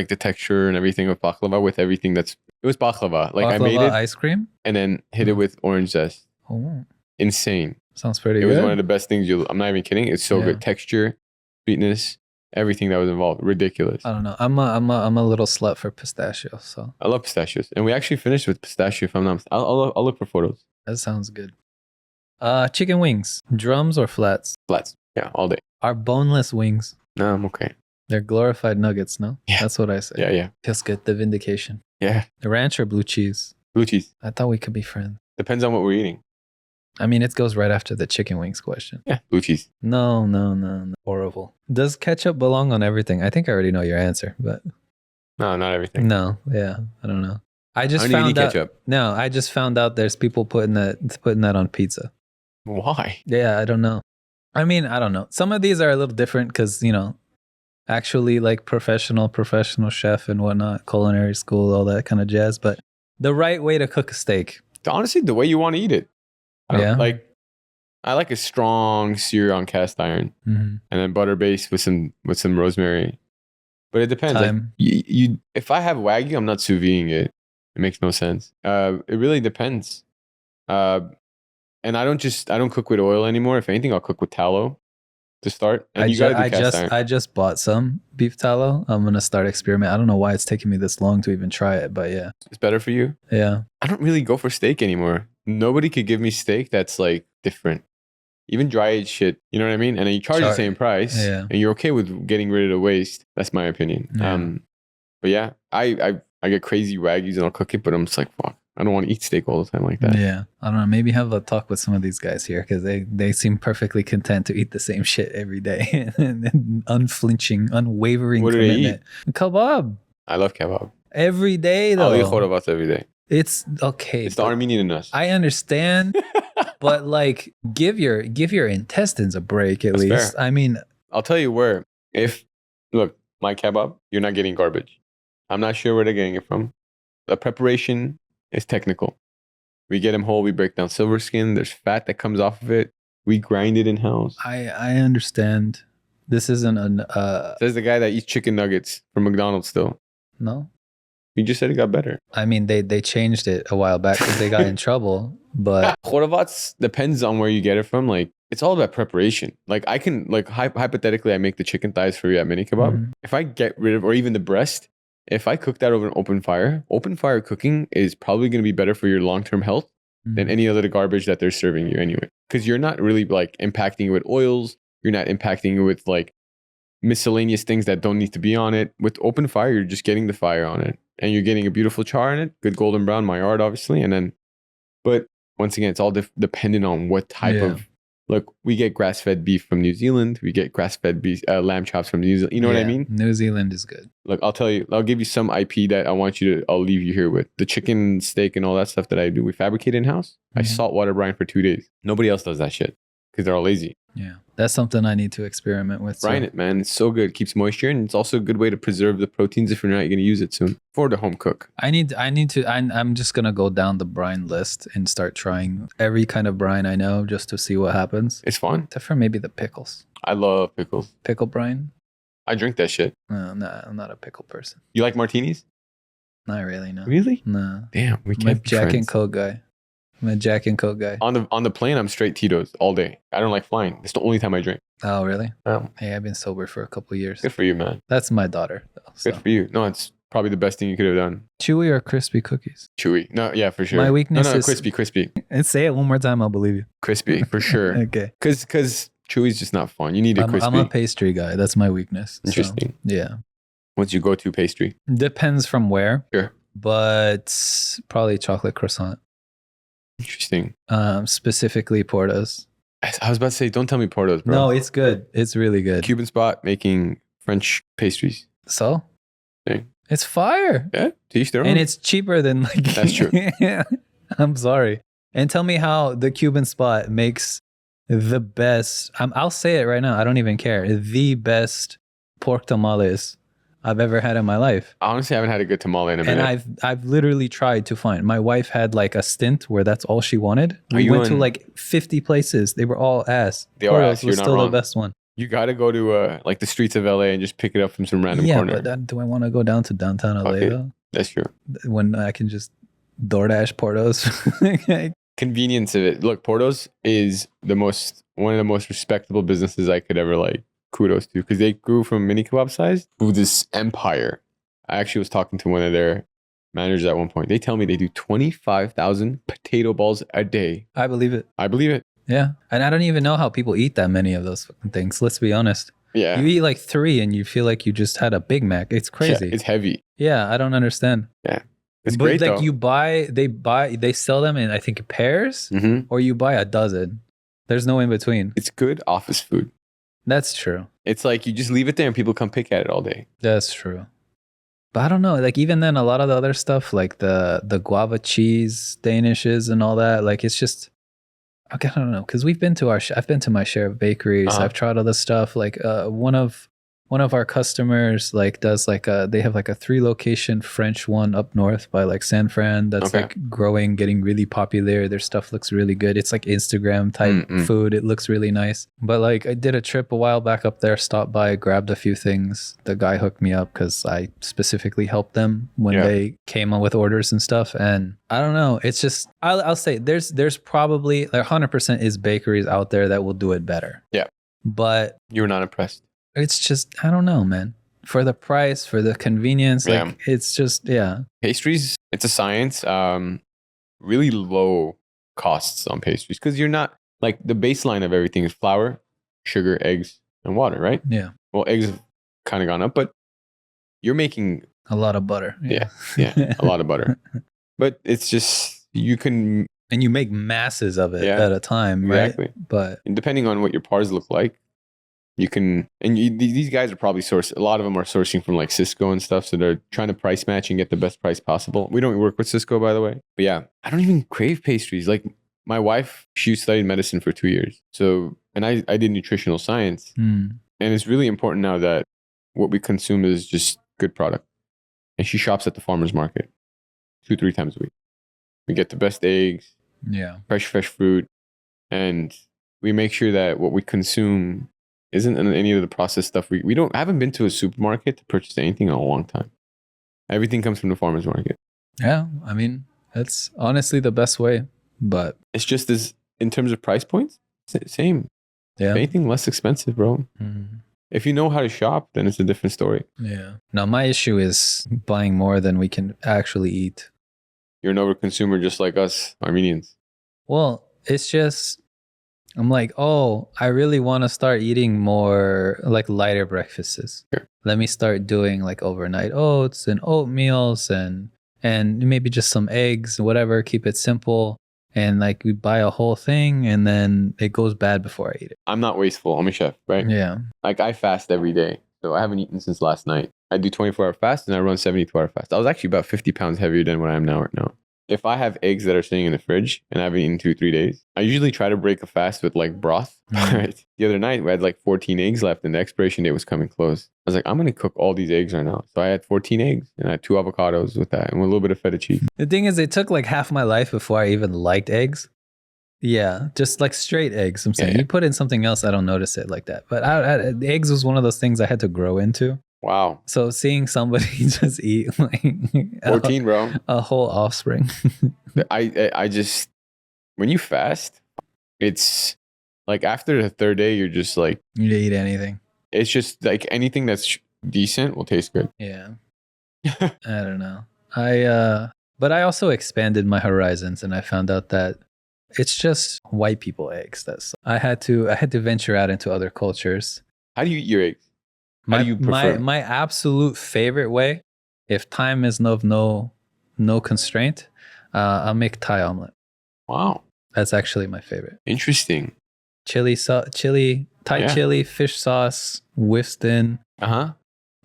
the texture and everything of baklava with everything it was baklava. Like baklava I made it ice cream and then hit it with orange zest. Oh, Insane. sounds pretty It good. was one of the best things. I'm not even kidding. It's so good. Texture, sweetness, everything that was involved. Ridiculous. I don't know. I'm a little slut for pistachio, so I love pistachios, and we actually finished with pistachio. If I'm not, I'll look for photos. that sounds good. Chicken wings, drums or flats? Flats, yeah, all day. Are boneless wings? No, I'm okay. They're glorified nuggets, no? Yeah. That's what I say. Yeah. Feels good. The vindication. Yeah. The ranch or blue cheese? Blue cheese. I thought we could be friends. Depends on what we're eating. I mean, it goes right after the chicken wings question. Yeah, blue cheese. No. Horrible. Does ketchup belong on everything? I think I already know your answer, but No, not everything. no. Yeah, I don't know. I I just don't even found eat out. ketchup. No, I just found out there's people putting that on pizza. Why? Yeah, I don't know. I mean, I don't know. Some of these are a little different because, actually like professional chef and whatnot, culinary school, all that kind of jazz. But the right way to cook a steak. Honestly, the way you want to eat it. Yeah. I like a strong sear on cast iron, Mm-hmm. and then butter based with some rosemary. But it depends. Like, Time. you if I have Wagyu, I'm not sous videing it. It makes no sense. It really depends. And I don't cook with oil anymore. If anything, I'll cook with tallow to start. And you gotta do cast iron. I just bought some beef tallow. I'm gonna start experimenting. I don't know why it's taking me this long to even try it, but yeah. It's better for you. Yeah. I don't really go for steak anymore. Nobody could give me steak that's like different. Even dry aged shit, you know what I mean? And then you charge the same price, Yeah. and you're okay with getting rid of the waste. That's my opinion. Yeah. But yeah, I get crazy Wagyus and I'll cook it, but I'm just like, fuck, I don't want to eat steak all the time like that. Yeah. I don't know. Maybe have a talk with some of these guys here because they seem perfectly content to eat the same shit every day. Unflinching, unwavering What do they commitment. Kebab. I love kebab. Every day though. I'll eat chorobats every day. It's okay. It's the Armenian in us. I understand, but like give your intestines a break at least. fair. I mean, I'll tell you where. Look, my kebab, you're not getting garbage. I'm not sure where they're getting it from. The preparation is technical. We get them whole. We break down silver skin. There's fat that comes off of it. We grind it in house. I understand. This isn't an Says the guy that eats chicken nuggets from McDonald's still. no. He just said it got better. I mean, they changed it a while back because they got in trouble. But Chorobats depends on where you get it from. Like, it's all about preparation. Like, I can, like, hypothetically, I make the chicken thighs for you at Mini Kebab. Mhm. If I get rid of, or even the breast, if I cook that over an open fire cooking is probably going to be better for your long-term health than any other garbage that they're serving you anyway. Because you're not really, like, impacting it with oils. You're not impacting it with, like, miscellaneous things that don't need to be on it. With open fire, you're just getting the fire on it. And you're getting a beautiful char in it. Good golden brown, Maillard, obviously. And then, but once again, it's all dependent on what type of, look, we get grass-fed beef from New Zealand. We get grass-fed beef, lamb chops from New Zealand. You know what I mean? New Zealand is good. Look, I'll give you some IP that I'll leave you here with. The chicken steak and all that stuff that I do, we fabricate in-house. I Mhm. saltwater brine for 2 days. Nobody else does that shit because they're all lazy. Yeah. That's something I need to experiment with. Brine it, man. It's so good. Keeps moisture, and it's also a good way to preserve the proteins if you're not going to use it soon for the home cook. I'm just going to go down the brine list and start trying every kind of brine I know just to see what happens. It's fun. Except for maybe the pickles. I love pickles. Pickle brine? I drink that shit. No, I'm not a pickle person. You like martinis? Not really, no. Really? No. Damn, we I'm a can't be Jack and friends. Coke guy. I'm a Jack and Coke guy. On the plane, I'm straight Tito's all day. I don't like flying. It's the only time I drink. Oh, really? Oh, Hey, I've been sober for a couple years. good for you, man. That's my daughter, though. So. Good for you. No, it's probably the best thing you could have done. Chewy or crispy cookies? Chewy. No, yeah, for sure. My weakness no, is crispy. And say it one more time, I'll believe you. Crispy, for sure. Okay. Because Chewy's just not fun. You need a crispy. I'm a pastry guy. That's my weakness. Interesting. So, yeah. What's your go-to pastry? Depends from where. Sure. But probably chocolate croissant. Interesting. Specifically Portos. I was about to say, don't tell me Portos, bro. No, it's good. It's really good. Cuban spot making French pastries. So? Dang. It's fire. Yeah, to each their own. And it's cheaper than like... That's true. I'm sorry. And tell me how the Cuban spot makes the best... I'll say it right now. I don't even care. The best pork tamales I've ever had in my life. Honestly, I haven't had a good tamale in a minute. And I've literally tried to find. My wife had like a stint where that's all she wanted. We went to like 50 places. They were all ass. They are ass. You're was not still wrong. the best one. You got to go to like the streets of LA and just pick it up from some random corner. Yeah, but do I want to go down to downtown LA though? That's true. When I can just DoorDash Portos. Convenience of it. Look, Portos is one of the most respectable businesses I could ever like. Kudos to, because they grew from Mini Kebab size to this empire. I actually was talking to one of their managers at one point. They tell me they do 25,000 potato balls a day. I believe it. I believe it. Yeah. And I don't even know how people eat that many of those fucking things. Let's be honest. Yeah. You eat like 3 and you feel like you just had a Big Mac. It's crazy. Yeah, it's heavy. Yeah. I don't understand. Yeah. It's but great like though. they sell them in, I think, pairs, Mm-hmm. or you buy a dozen. There's no in between. It's good office food. That's true. It's like you just leave it there and people come pick at it all day. That's true. But I don't know. Like even then, a lot of the other stuff, like the guava cheese Danishes and all that, like it's just, I don't know. Because I've been to my share of bakeries. Uh-huh. I've tried all this stuff. Like one of our customers like does like they have like a 3 location French one up north by like San Fran that's like growing, getting really popular. Their stuff looks really good. It's like Instagram type food. It looks really nice. But like I did a trip a while back up there, stopped by, grabbed a few things. The guy hooked me up because I specifically helped them when they came on with orders and stuff. And I don't know. It's just I'll say there's probably like 100% is bakeries out there that will do it better. Yeah. But you were not impressed. It's just, I don't know, man. For the price, for the convenience, like it's just, Pastries, it's a science. Really low costs on pastries because you're not like the baseline of everything is flour, sugar, eggs, and water, right? Yeah. Well, eggs have kind of gone up, but you're making a lot of butter. Yeah, a lot of butter. But it's just and you make masses of it at a time, right? Exactly. But and depending on what your pars look like. These guys are probably a lot of them are sourcing from like Cisco and stuff. So they're trying to price match and get the best price possible. We don't work with Cisco, by the way. But yeah, I don't even crave pastries. Like my wife, she studied medicine for 2 years. So, and I did nutritional science. And it's really important now that what we consume is just good product. And she shops at the farmer's market 2-3 times a week. We get the best eggs, fresh fruit. And we make sure that what we consume isn't any of the processed stuff. I haven't been to a supermarket to purchase anything in a long time. Everything comes from the farmer's market. Yeah, I mean, that's honestly the best way. But it's just as in terms of price points, same. Yeah. Anything less expensive, bro. Mm-hmm. If you know how to shop, then it's a different story. Yeah. Now, my issue is buying more than we can actually eat. You're an overconsumer just like us, Armenians. Well, it's just... I'm like, I really want to start eating more like lighter breakfasts. Sure. Let me start doing like overnight oats and oatmeals and maybe just some eggs, whatever, keep it simple. And like we buy a whole thing and then it goes bad before I eat it. I'm not wasteful. I'm a chef, right? Yeah. Like I fast every day. So I haven't eaten since last night. I do 24-hour fast and I run 72-hour fast. I was actually about 50 pounds heavier than what I am now right now. If I have eggs that are sitting in the fridge and I haven't eaten 2-3 days, I usually try to break a fast with like broth. Right? The other night we had like 14 eggs left and the expiration date was coming close. I was like, I'm going to cook all these eggs right now. So I had 14 eggs and I had 2 avocados with that and with a little bit of feta cheese. The thing is, it took like half my life before I even liked eggs. Yeah, just like straight eggs. I'm saying you put in something else, I don't notice it like that. But eggs was one of those things I had to grow into. Wow. So seeing somebody just eat like 14, bro. A whole offspring. I just when you fast, it's like after the third day, you're just like, You eat anything. it's just like anything that's decent will taste good. Yeah. I don't know. But I also expanded my horizons and I found out that it's just white people eggs. I had to venture out into other cultures. How do you eat your eggs? How do you prefer? My absolute favorite way, if time is no constraint, I'll make Thai omelet. Wow. That's actually my favorite. Interesting. Thai chili, fish sauce, whisked in, Uh-huh.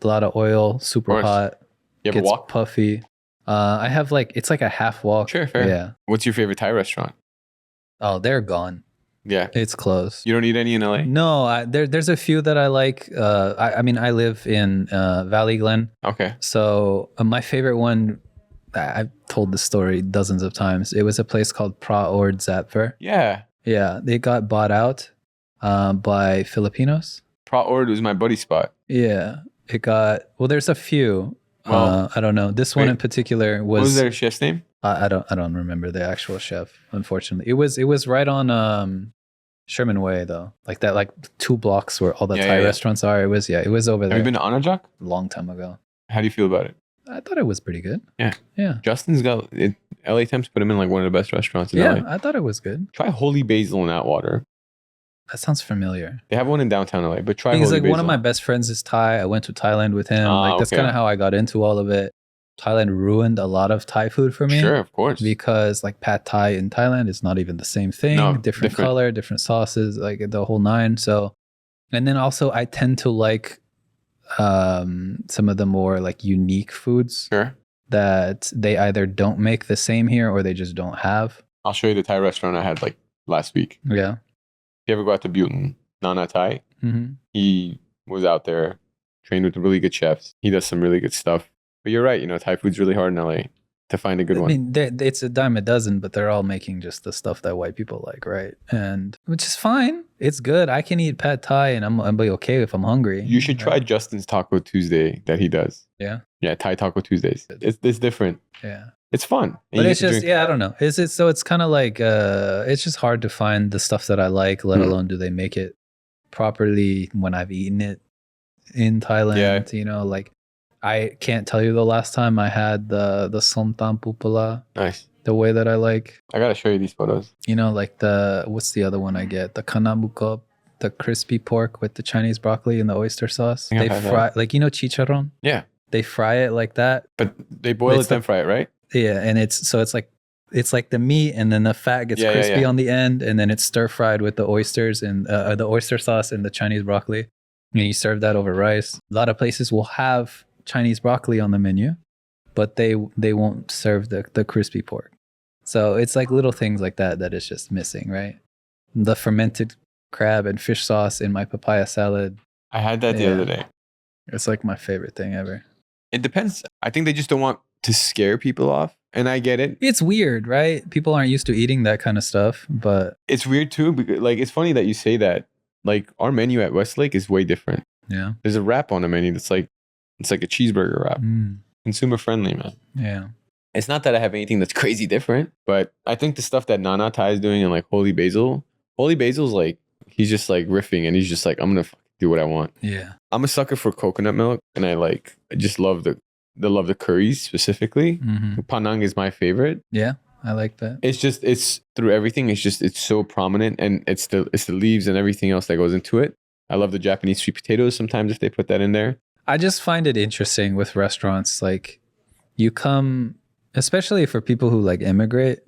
a lot of oil, super hot. You have a Gets walk? puffy. I have it's like a half walk. Sure, fair. Yeah. What's your favorite Thai restaurant? Oh, they're gone. Yeah. It's closed. You don't eat any in LA? No, there's a few that I like. I mean, I live in Valley Glen. Okay. So my favorite one, I've told the story dozens of times. It was a place called Pra Ord Zapfer. Yeah. Yeah, they got bought out by Filipinos. Pra Ord was my buddy spot. Yeah, there's a few. Well, I don't know. This one in particular what was their chef's name? I don't remember the actual chef, unfortunately. It was right on Sherman Way though. Like that 2 blocks where all the Thai restaurants are. It was over there. Have you been to Anajak? A long time ago. How do you feel about it? I thought it was pretty good. Yeah. Yeah. Justin's got it. LA Temps put him in like one of the best restaurants in LA. I thought it was good. Try Holy Basil in Atwater. That sounds familiar. They have one in downtown LA, but try Because Holy Basil. one of my best friends is Thai. I went to Thailand with him. That's okay. kind of how I got into all of it. Thailand ruined a lot of Thai food for me. Sure, of course. Because pad Thai in Thailand is not even the same thing. No, different color, different sauces, the whole nine. So, and then also I tend to like some of the more unique foods. Sure. That they either don't make the same here or they just don't have. I'll show you the Thai restaurant I had last week. Yeah. If you ever go out to Buton, Nana Thai, he was out there, trained with really good chefs. He does some really good stuff. But you're right, Thai food's really hard in LA to find a good one. I mean, it's a dime a dozen, but they're all making just the stuff that white people like, right? And which is fine. It's good. I can eat pad Thai and I'll be okay if I'm hungry. You should try Justin's Taco Tuesday that he does. Yeah. Yeah, Thai Taco Tuesdays. It's different. Yeah. It's fun. But it's just, I don't know. So it's kind of it's just hard to find the stuff that I like, let alone do they make it properly when I've eaten it in Thailand. Yeah. I can't tell you the last time I had the somtam pupala. Nice. The way that I like. I gotta show you these photos. What's the other one I get? The kanamukop, the crispy pork with the Chinese broccoli and the oyster sauce. They fry chicharron. Yeah. They fry it like that. But they boil it then fry it, right? Yeah, and it's like the meat and then the fat gets crispy on the end and then it's stir fried with the oysters and the oyster sauce and the Chinese broccoli. And you serve that over rice. A lot of places will have Chinese broccoli on the menu, but they won't serve the crispy pork. So it's little things like that is just missing, right? The fermented crab and fish sauce in my papaya salad. I had that the other day. It's my favorite thing ever. It depends. I think they just don't want to scare people off. And I get it. It's weird, right? People aren't used to eating that kind of stuff, but it's weird too because it's funny that you say that. Our menu at Westlake is way different. Yeah. There's a wrap on the menu that's it's like a cheeseburger wrap. Consumer friendly, man. Yeah. It's not that I have anything that's crazy different, but I think the stuff that Nana Thai is doing and Holy Basil's he's just riffing and he's just I'm gonna do what I want. Yeah. I'm a sucker for coconut milk and I just love the curries specifically. Panang is my favorite. Yeah, I like that. It's through everything. It's so prominent and it's the leaves and everything else that goes into it. I love the Japanese sweet potatoes sometimes if they put that in there. I just find it interesting with restaurants. You come, especially for people who immigrate,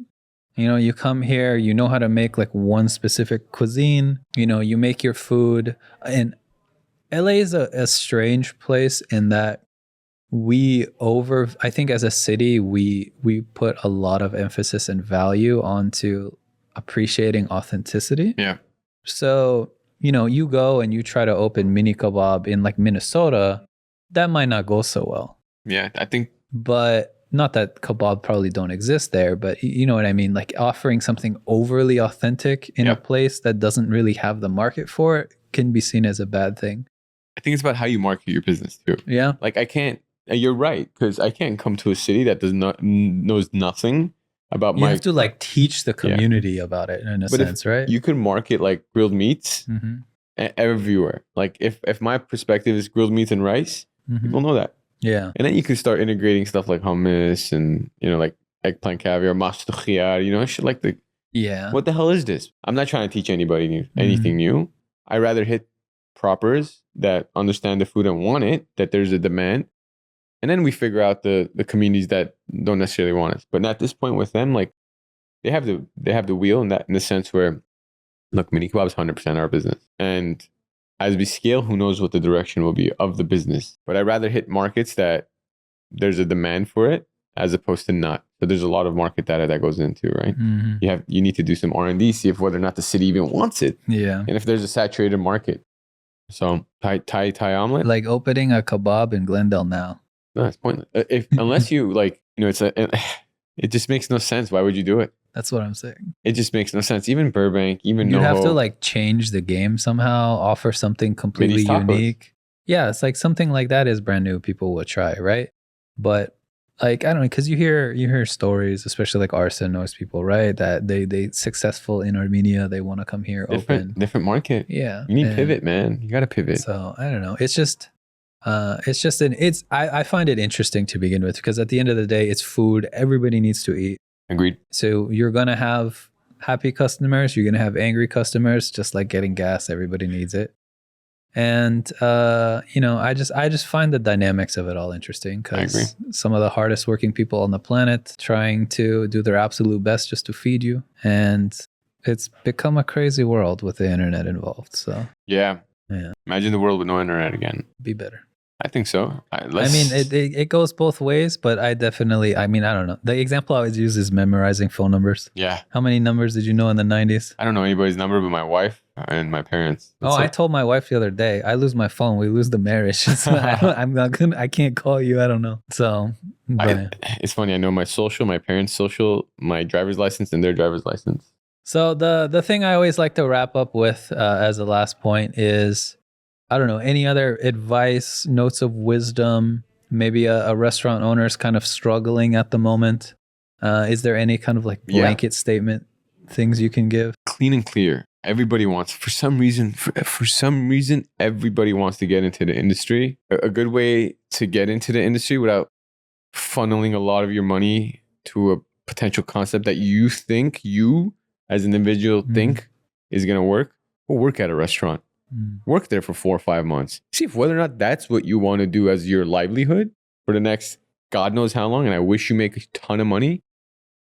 you come here, you know how to make one specific cuisine, you make your food. And LA is a strange place in that I think as a city, we put a lot of emphasis and value onto appreciating authenticity. Yeah. So, you go and you try to open Mini Kebab in Minnesota, that might not go so well. Yeah, I think. But not that kebab probably don't exist there, but you know what I mean? Offering something overly authentic in a place that doesn't really have the market for it can be seen as a bad thing. I think it's about how you market your business too. Yeah. I can't, you're right, because I can't come to a city that knows nothing about You have to like teach the community about it in a But sense, right? you could market like grilled meats Mhm. everywhere. Like if my perspective is grilled meats and rice, people know that. Yeah. And then you could start integrating stuff like hummus and, you know, like eggplant caviar, mashto khiyar, you know, shit like the, Yeah. what the hell is this? I'm not trying to teach anybody anything new. I rather hit propers that understand the food and want it, that there's a demand. And then we figure out the communities that don't necessarily want us. But at this point with them, like they have the wheel in the sense where, look, Mini Kebab is 100% our business. And as we scale, who knows what the direction will be of the business. But I'd rather hit markets that there's a demand for it as opposed to not. So there's a lot of market data that goes into, right? You need to do some R&D, see if whether or not the city even wants it. Yeah. And if there's a saturated market. So Thai omelet. Like opening a kebab in Glendale now. No, it's pointless. Unless you like, you know, it just makes no sense. Why would you do it? That's what I'm saying. It just makes no sense. Even Burbank, even You'd NoHo. have to like change the game somehow, offer something completely unique. Yeah, it's like something like that is brand new. People would try, right? But like, I don't know, because you hear stories, especially like Arsen knows people, right? That they successful in Armenia, they want to come here, open different market. Yeah, you need pivot, man. You got to pivot. So I don't know. I find it interesting to begin with because at the end of the day, it's food. Everybody needs to eat. Agreed. So you're gonna have happy customers. You're gonna have angry customers. Just like getting gas, everybody needs it. And you know, I just find the dynamics of it all interesting because some of the hardest working people on the planet trying to do their absolute best just to feed you, and it's become a crazy world with the internet involved. So yeah. Imagine the world with no internet again. Be better. I think so. I mean, it goes both ways, but I don't know. The example I always use is memorizing phone numbers. Yeah. How many numbers did you know in the 90s? I don't know anybody's number but my wife and my parents. I told my wife the other day, I lose my phone, we lose the marriage. So I can't call you. I don't know. So it's funny. I know my social, my parents' social, my driver's license, and their driver's license. So the thing I always like to wrap up with as the last point is, I don't know, any other advice, notes of wisdom, maybe a restaurant owner is kind of struggling at the moment. Is there any kind of like blanket statement, things you can give? Clean and clear. Everybody wants, for some reason, everybody wants to get into the industry. A good way to get into the industry without funneling a lot of your money to a potential concept that you think you as an individual think is going to work, will work at a restaurant. Work there for 4 or 5 months. See if whether or not that's what you want to do as your livelihood for the next God knows how long. And I wish you make a ton of money,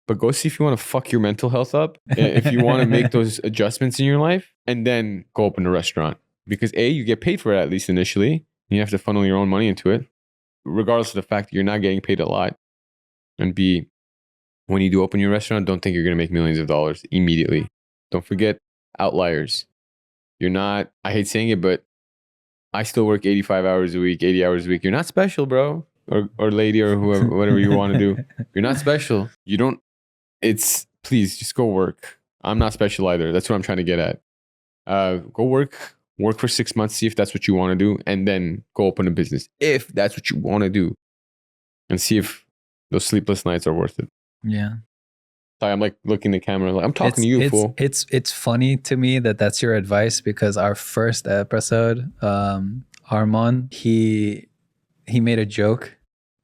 but go see if you want to fuck your mental health up. If you want to make those adjustments in your life, and then go open a restaurant. Because A, you get paid for it at least initially. You have to funnel your own money into it, regardless of the fact that you're not getting paid a lot. And B, when you do open your restaurant, don't think you're going to make millions of dollars immediately. Don't forget outliers. You're not, I hate saying it, but I still work 85 hours a week, 80 hours a week. You're not special, bro, or lady, or whoever, whatever you want to do. You're not special. Please just go work. I'm not special either. That's what I'm trying to get at. Go work for 6 months, see if that's what you want to do, and then go open a business if that's what you want to do, and see if those sleepless nights are worth it. Yeah. I'm like looking at the camera, like I'm talking to you, fool. It's funny to me that that's your advice because our first episode, Armen, he made a joke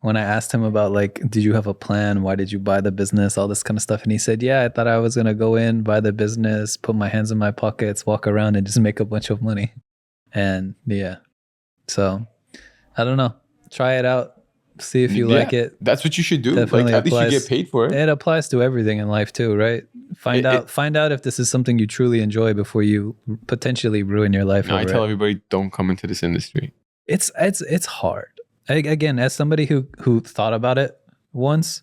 when I asked him about like, did you have a plan? Why did you buy the business? All this kind of stuff. And he said, yeah, I thought I was going to go in, buy the business, put my hands in my pockets, walk around and just make a bunch of money. And yeah, so I don't know. Try it out. See if you like it. That's what you should do. Definitely like, at least you get paid for it. It applies to everything in life too, right? Find out if this is something you truly enjoy before you potentially ruin your life. No, I tell everybody, don't come into this industry. It's hard. Again, as somebody who thought about it once,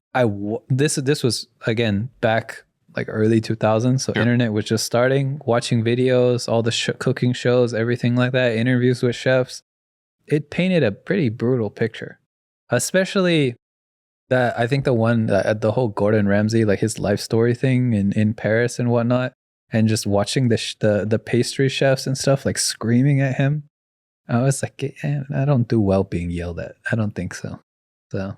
this was again back like early 2000s, so internet was just starting. Watching videos, all the cooking shows, everything like that, interviews with chefs. It painted a pretty brutal picture. Especially that I think the whole Gordon Ramsay, like his life story thing in Paris and whatnot, and just watching the pastry chefs and stuff like screaming at him. I was like, I don't do well being yelled at. I don't think so. So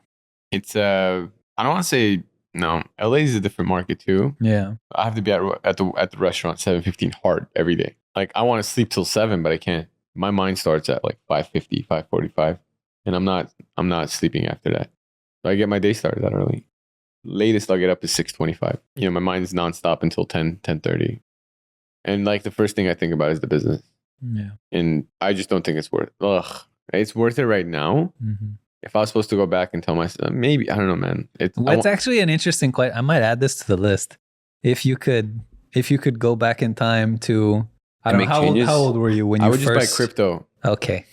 it's I don't want to say No, LA is a different market too. Yeah. I have to be at the restaurant 7:15 hard every day. Like I want to sleep till 7, but I can't. My mind starts at like 5:50, 5:45, and I'm not sleeping after that. So I get my day started that early. Latest I'll get up is 6:25. You know, my mind is nonstop until 10:30. And like the first thing I think about is the business. Yeah. And I just don't think it's worth. Ugh, it's worth it right now. Mm-hmm. If I was supposed to go back and tell myself, maybe I don't know, man. It's actually an interesting question. I might add this to the list. If you could go back in time to, I don't know, how old were you when you I would first just buy crypto. Okay.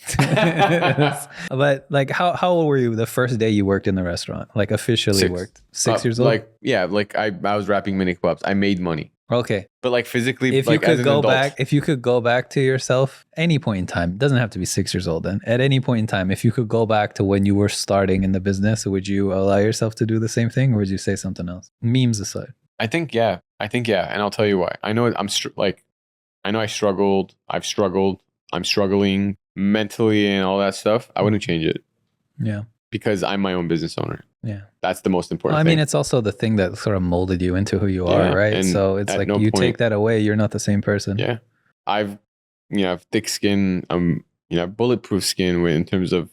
But like how old were you the first day you worked in the restaurant? Like officially worked? 6 years old? Like, yeah, like I was wrapping Mini Kebabs. I made money. Okay. But like physically, if like you could as an go adult, back, if you could go back to yourself any point in time, it doesn't have to be 6 years old then. At any point in time, if you could go back to when you were starting in the business, would you allow yourself to do the same thing or would you say something else? Memes aside. I think yeah. And I'll tell you why. I know I know I struggled. I've struggled. I'm struggling mentally and all that stuff. I wouldn't change it. Yeah. Because I'm my own business owner. Yeah. That's the most important thing. I mean, it's also the thing that sort of molded you into who you are, right? So it's like you take that away, you're not the same person. Yeah. I have thick skin. I have bulletproof skin in terms of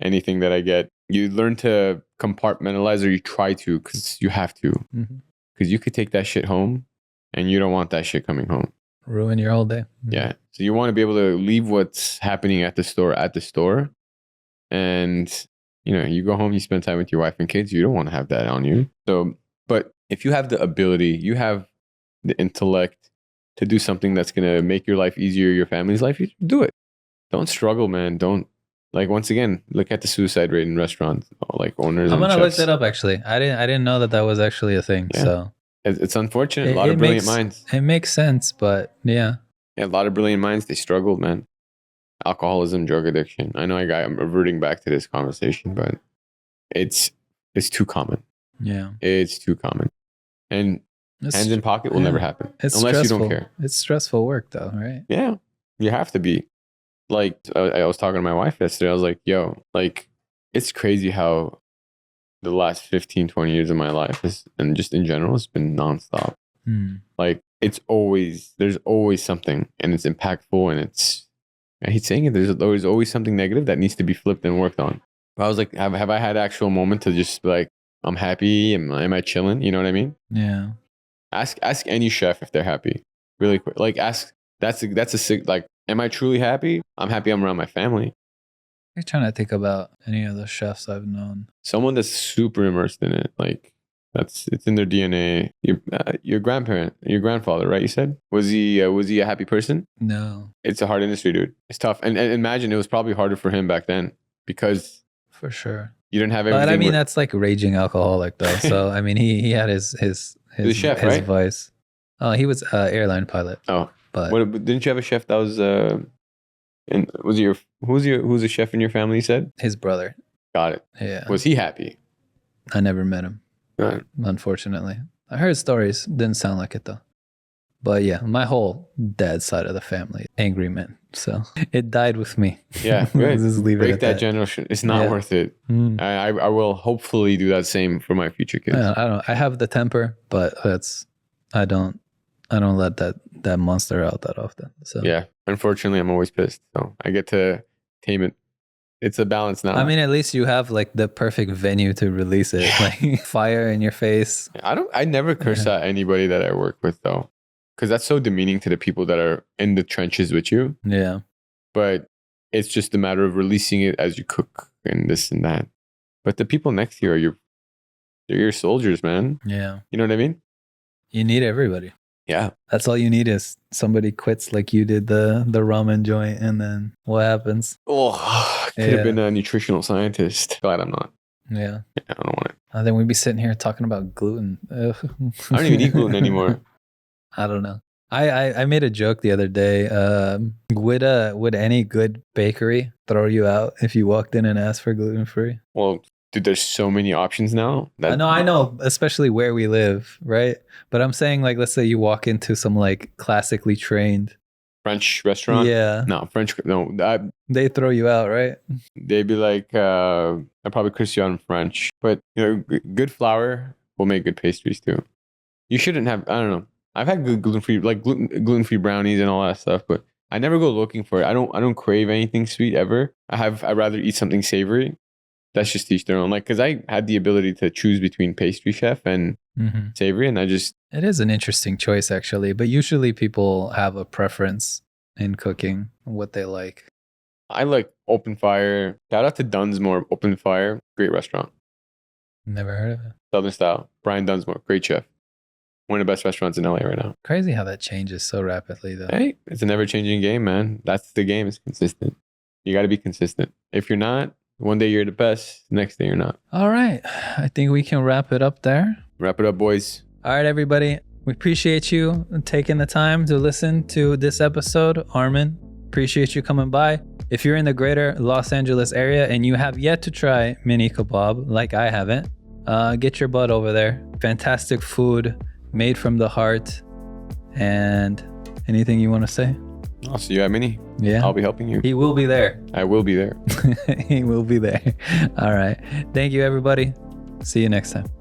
anything that I get. You learn to compartmentalize, or you try to, because you have to. Because you could take that shit home and you don't want that shit coming home. Ruin your whole day. Yeah. So you want to be able to leave what's happening at the store. And, you go home, you spend time with your wife and kids. You don't want to have that on you. So, but if you have the ability, you have the intellect to do something that's going to make your life easier, your family's life, you do it. Don't struggle, man. Don't, like, once again, look at the suicide rate in restaurants, like owners. I'm going to look that up, actually. I didn't know that was actually a thing. Yeah. So it's unfortunate. A lot of brilliant minds. It makes sense, but yeah. Yeah, a lot of brilliant minds, they struggled, man. Alcoholism, drug addiction. I know I'm reverting back to this conversation, but it's too common. Yeah. It's too common. And hands in pocket will never happen. It's unless stressful. You don't care. It's stressful work though, right? Yeah. You have to be. Like, I was talking to my wife yesterday. I was like, yo, like, it's crazy how the last 15, 20 years of my life and just in general, it's been nonstop. Like, there's always something, and it's impactful, and I hate saying it, there's always something negative that needs to be flipped and worked on. But I was like, have I had actual moment to just be like, I'm happy, am I chilling? You know what I mean? Yeah. Ask any chef if they're happy. Really quick. Like, ask, that's a sick, like, am I truly happy? I'm happy I'm around my family. I'm trying to think about any of the chefs I've known. Someone that's super immersed in it, like, it's in their DNA. Your grandfather, right? You said, was he a happy person? No. It's a hard industry, dude. It's tough, and imagine it was probably harder for him back then because for sure you didn't have everything. But I mean, that's like raging alcoholic though. So I mean, he had his chef, his right? vice. Oh, he was airline pilot. Oh, but didn't you have a chef that was? And who's a chef in your family? You said his brother. Got it. Yeah. Was he happy? I never met him. Right. Unfortunately, I heard stories. Didn't sound like it though. But yeah, my whole dad's side of the family, angry men. So it died with me. Yeah, good. Just leave Break it at that generation. It's not worth it. I will hopefully do that same for my future kids. I have the temper, but I don't let that monster out that often. So yeah, unfortunately, I'm always pissed. So I get to tame it. It's a balance now. I mean, at least you have like the perfect venue to release it. Like fire in your face. I never curse at anybody that I work with though, because that's so demeaning to the people that are in the trenches with you. Yeah. But it's just a matter of releasing it as you cook and this and that. But the people next to you they're your soldiers, man. Yeah. You know what I mean? You need everybody. Yeah. That's all you need is somebody quits like you did the ramen joint, and then what happens? Oh, could have been a nutritional scientist. Glad I'm not. Yeah. I don't want it. Then we'd be sitting here talking about gluten. I don't even eat gluten anymore. I don't know. I made a joke the other day. Would any good bakery throw you out if you walked in and asked for gluten free? Well, dude, there's so many options now. I know, especially where we live, right? But I'm saying, like, let's say you walk into some like classically trained French restaurant. Yeah. No, they throw you out, right? They'd be like, I probably curse you out in French, but good flour will make good pastries too. You shouldn't have. I don't know. I've had good gluten-free, like gluten-free brownies and all that stuff, but I never go looking for it. I don't crave anything sweet ever. I'd rather eat something savory. That's just each their own. Like, because I had the ability to choose between pastry chef and savory, and I just. It is an interesting choice, actually. But usually people have a preference in cooking, what they like. I like Open Fire. Shout out to Dunsmore Open Fire. Great restaurant. Never heard of it. Southern style. Brian Dunsmore. Great chef. One of the best restaurants in LA right now. Crazy how that changes so rapidly, though. Hey, it's a never-changing game, man. That's the game. It's consistent. You got to be consistent. If you're not, one day you're the best. The next day you're not. All right. I think we can wrap it up there. Wrap it up, boys. All right, everybody. We appreciate you taking the time to listen to this episode. Armen, appreciate you coming by. If you're in the greater Los Angeles area and you have yet to try Mini Kebab, like I haven't, get your butt over there. Fantastic food, made from the heart. And anything you want to say? I'll see you at Mini. Yeah. I'll be helping you. He will be there. I will be there. He will be there. All right. Thank you, everybody. See you next time.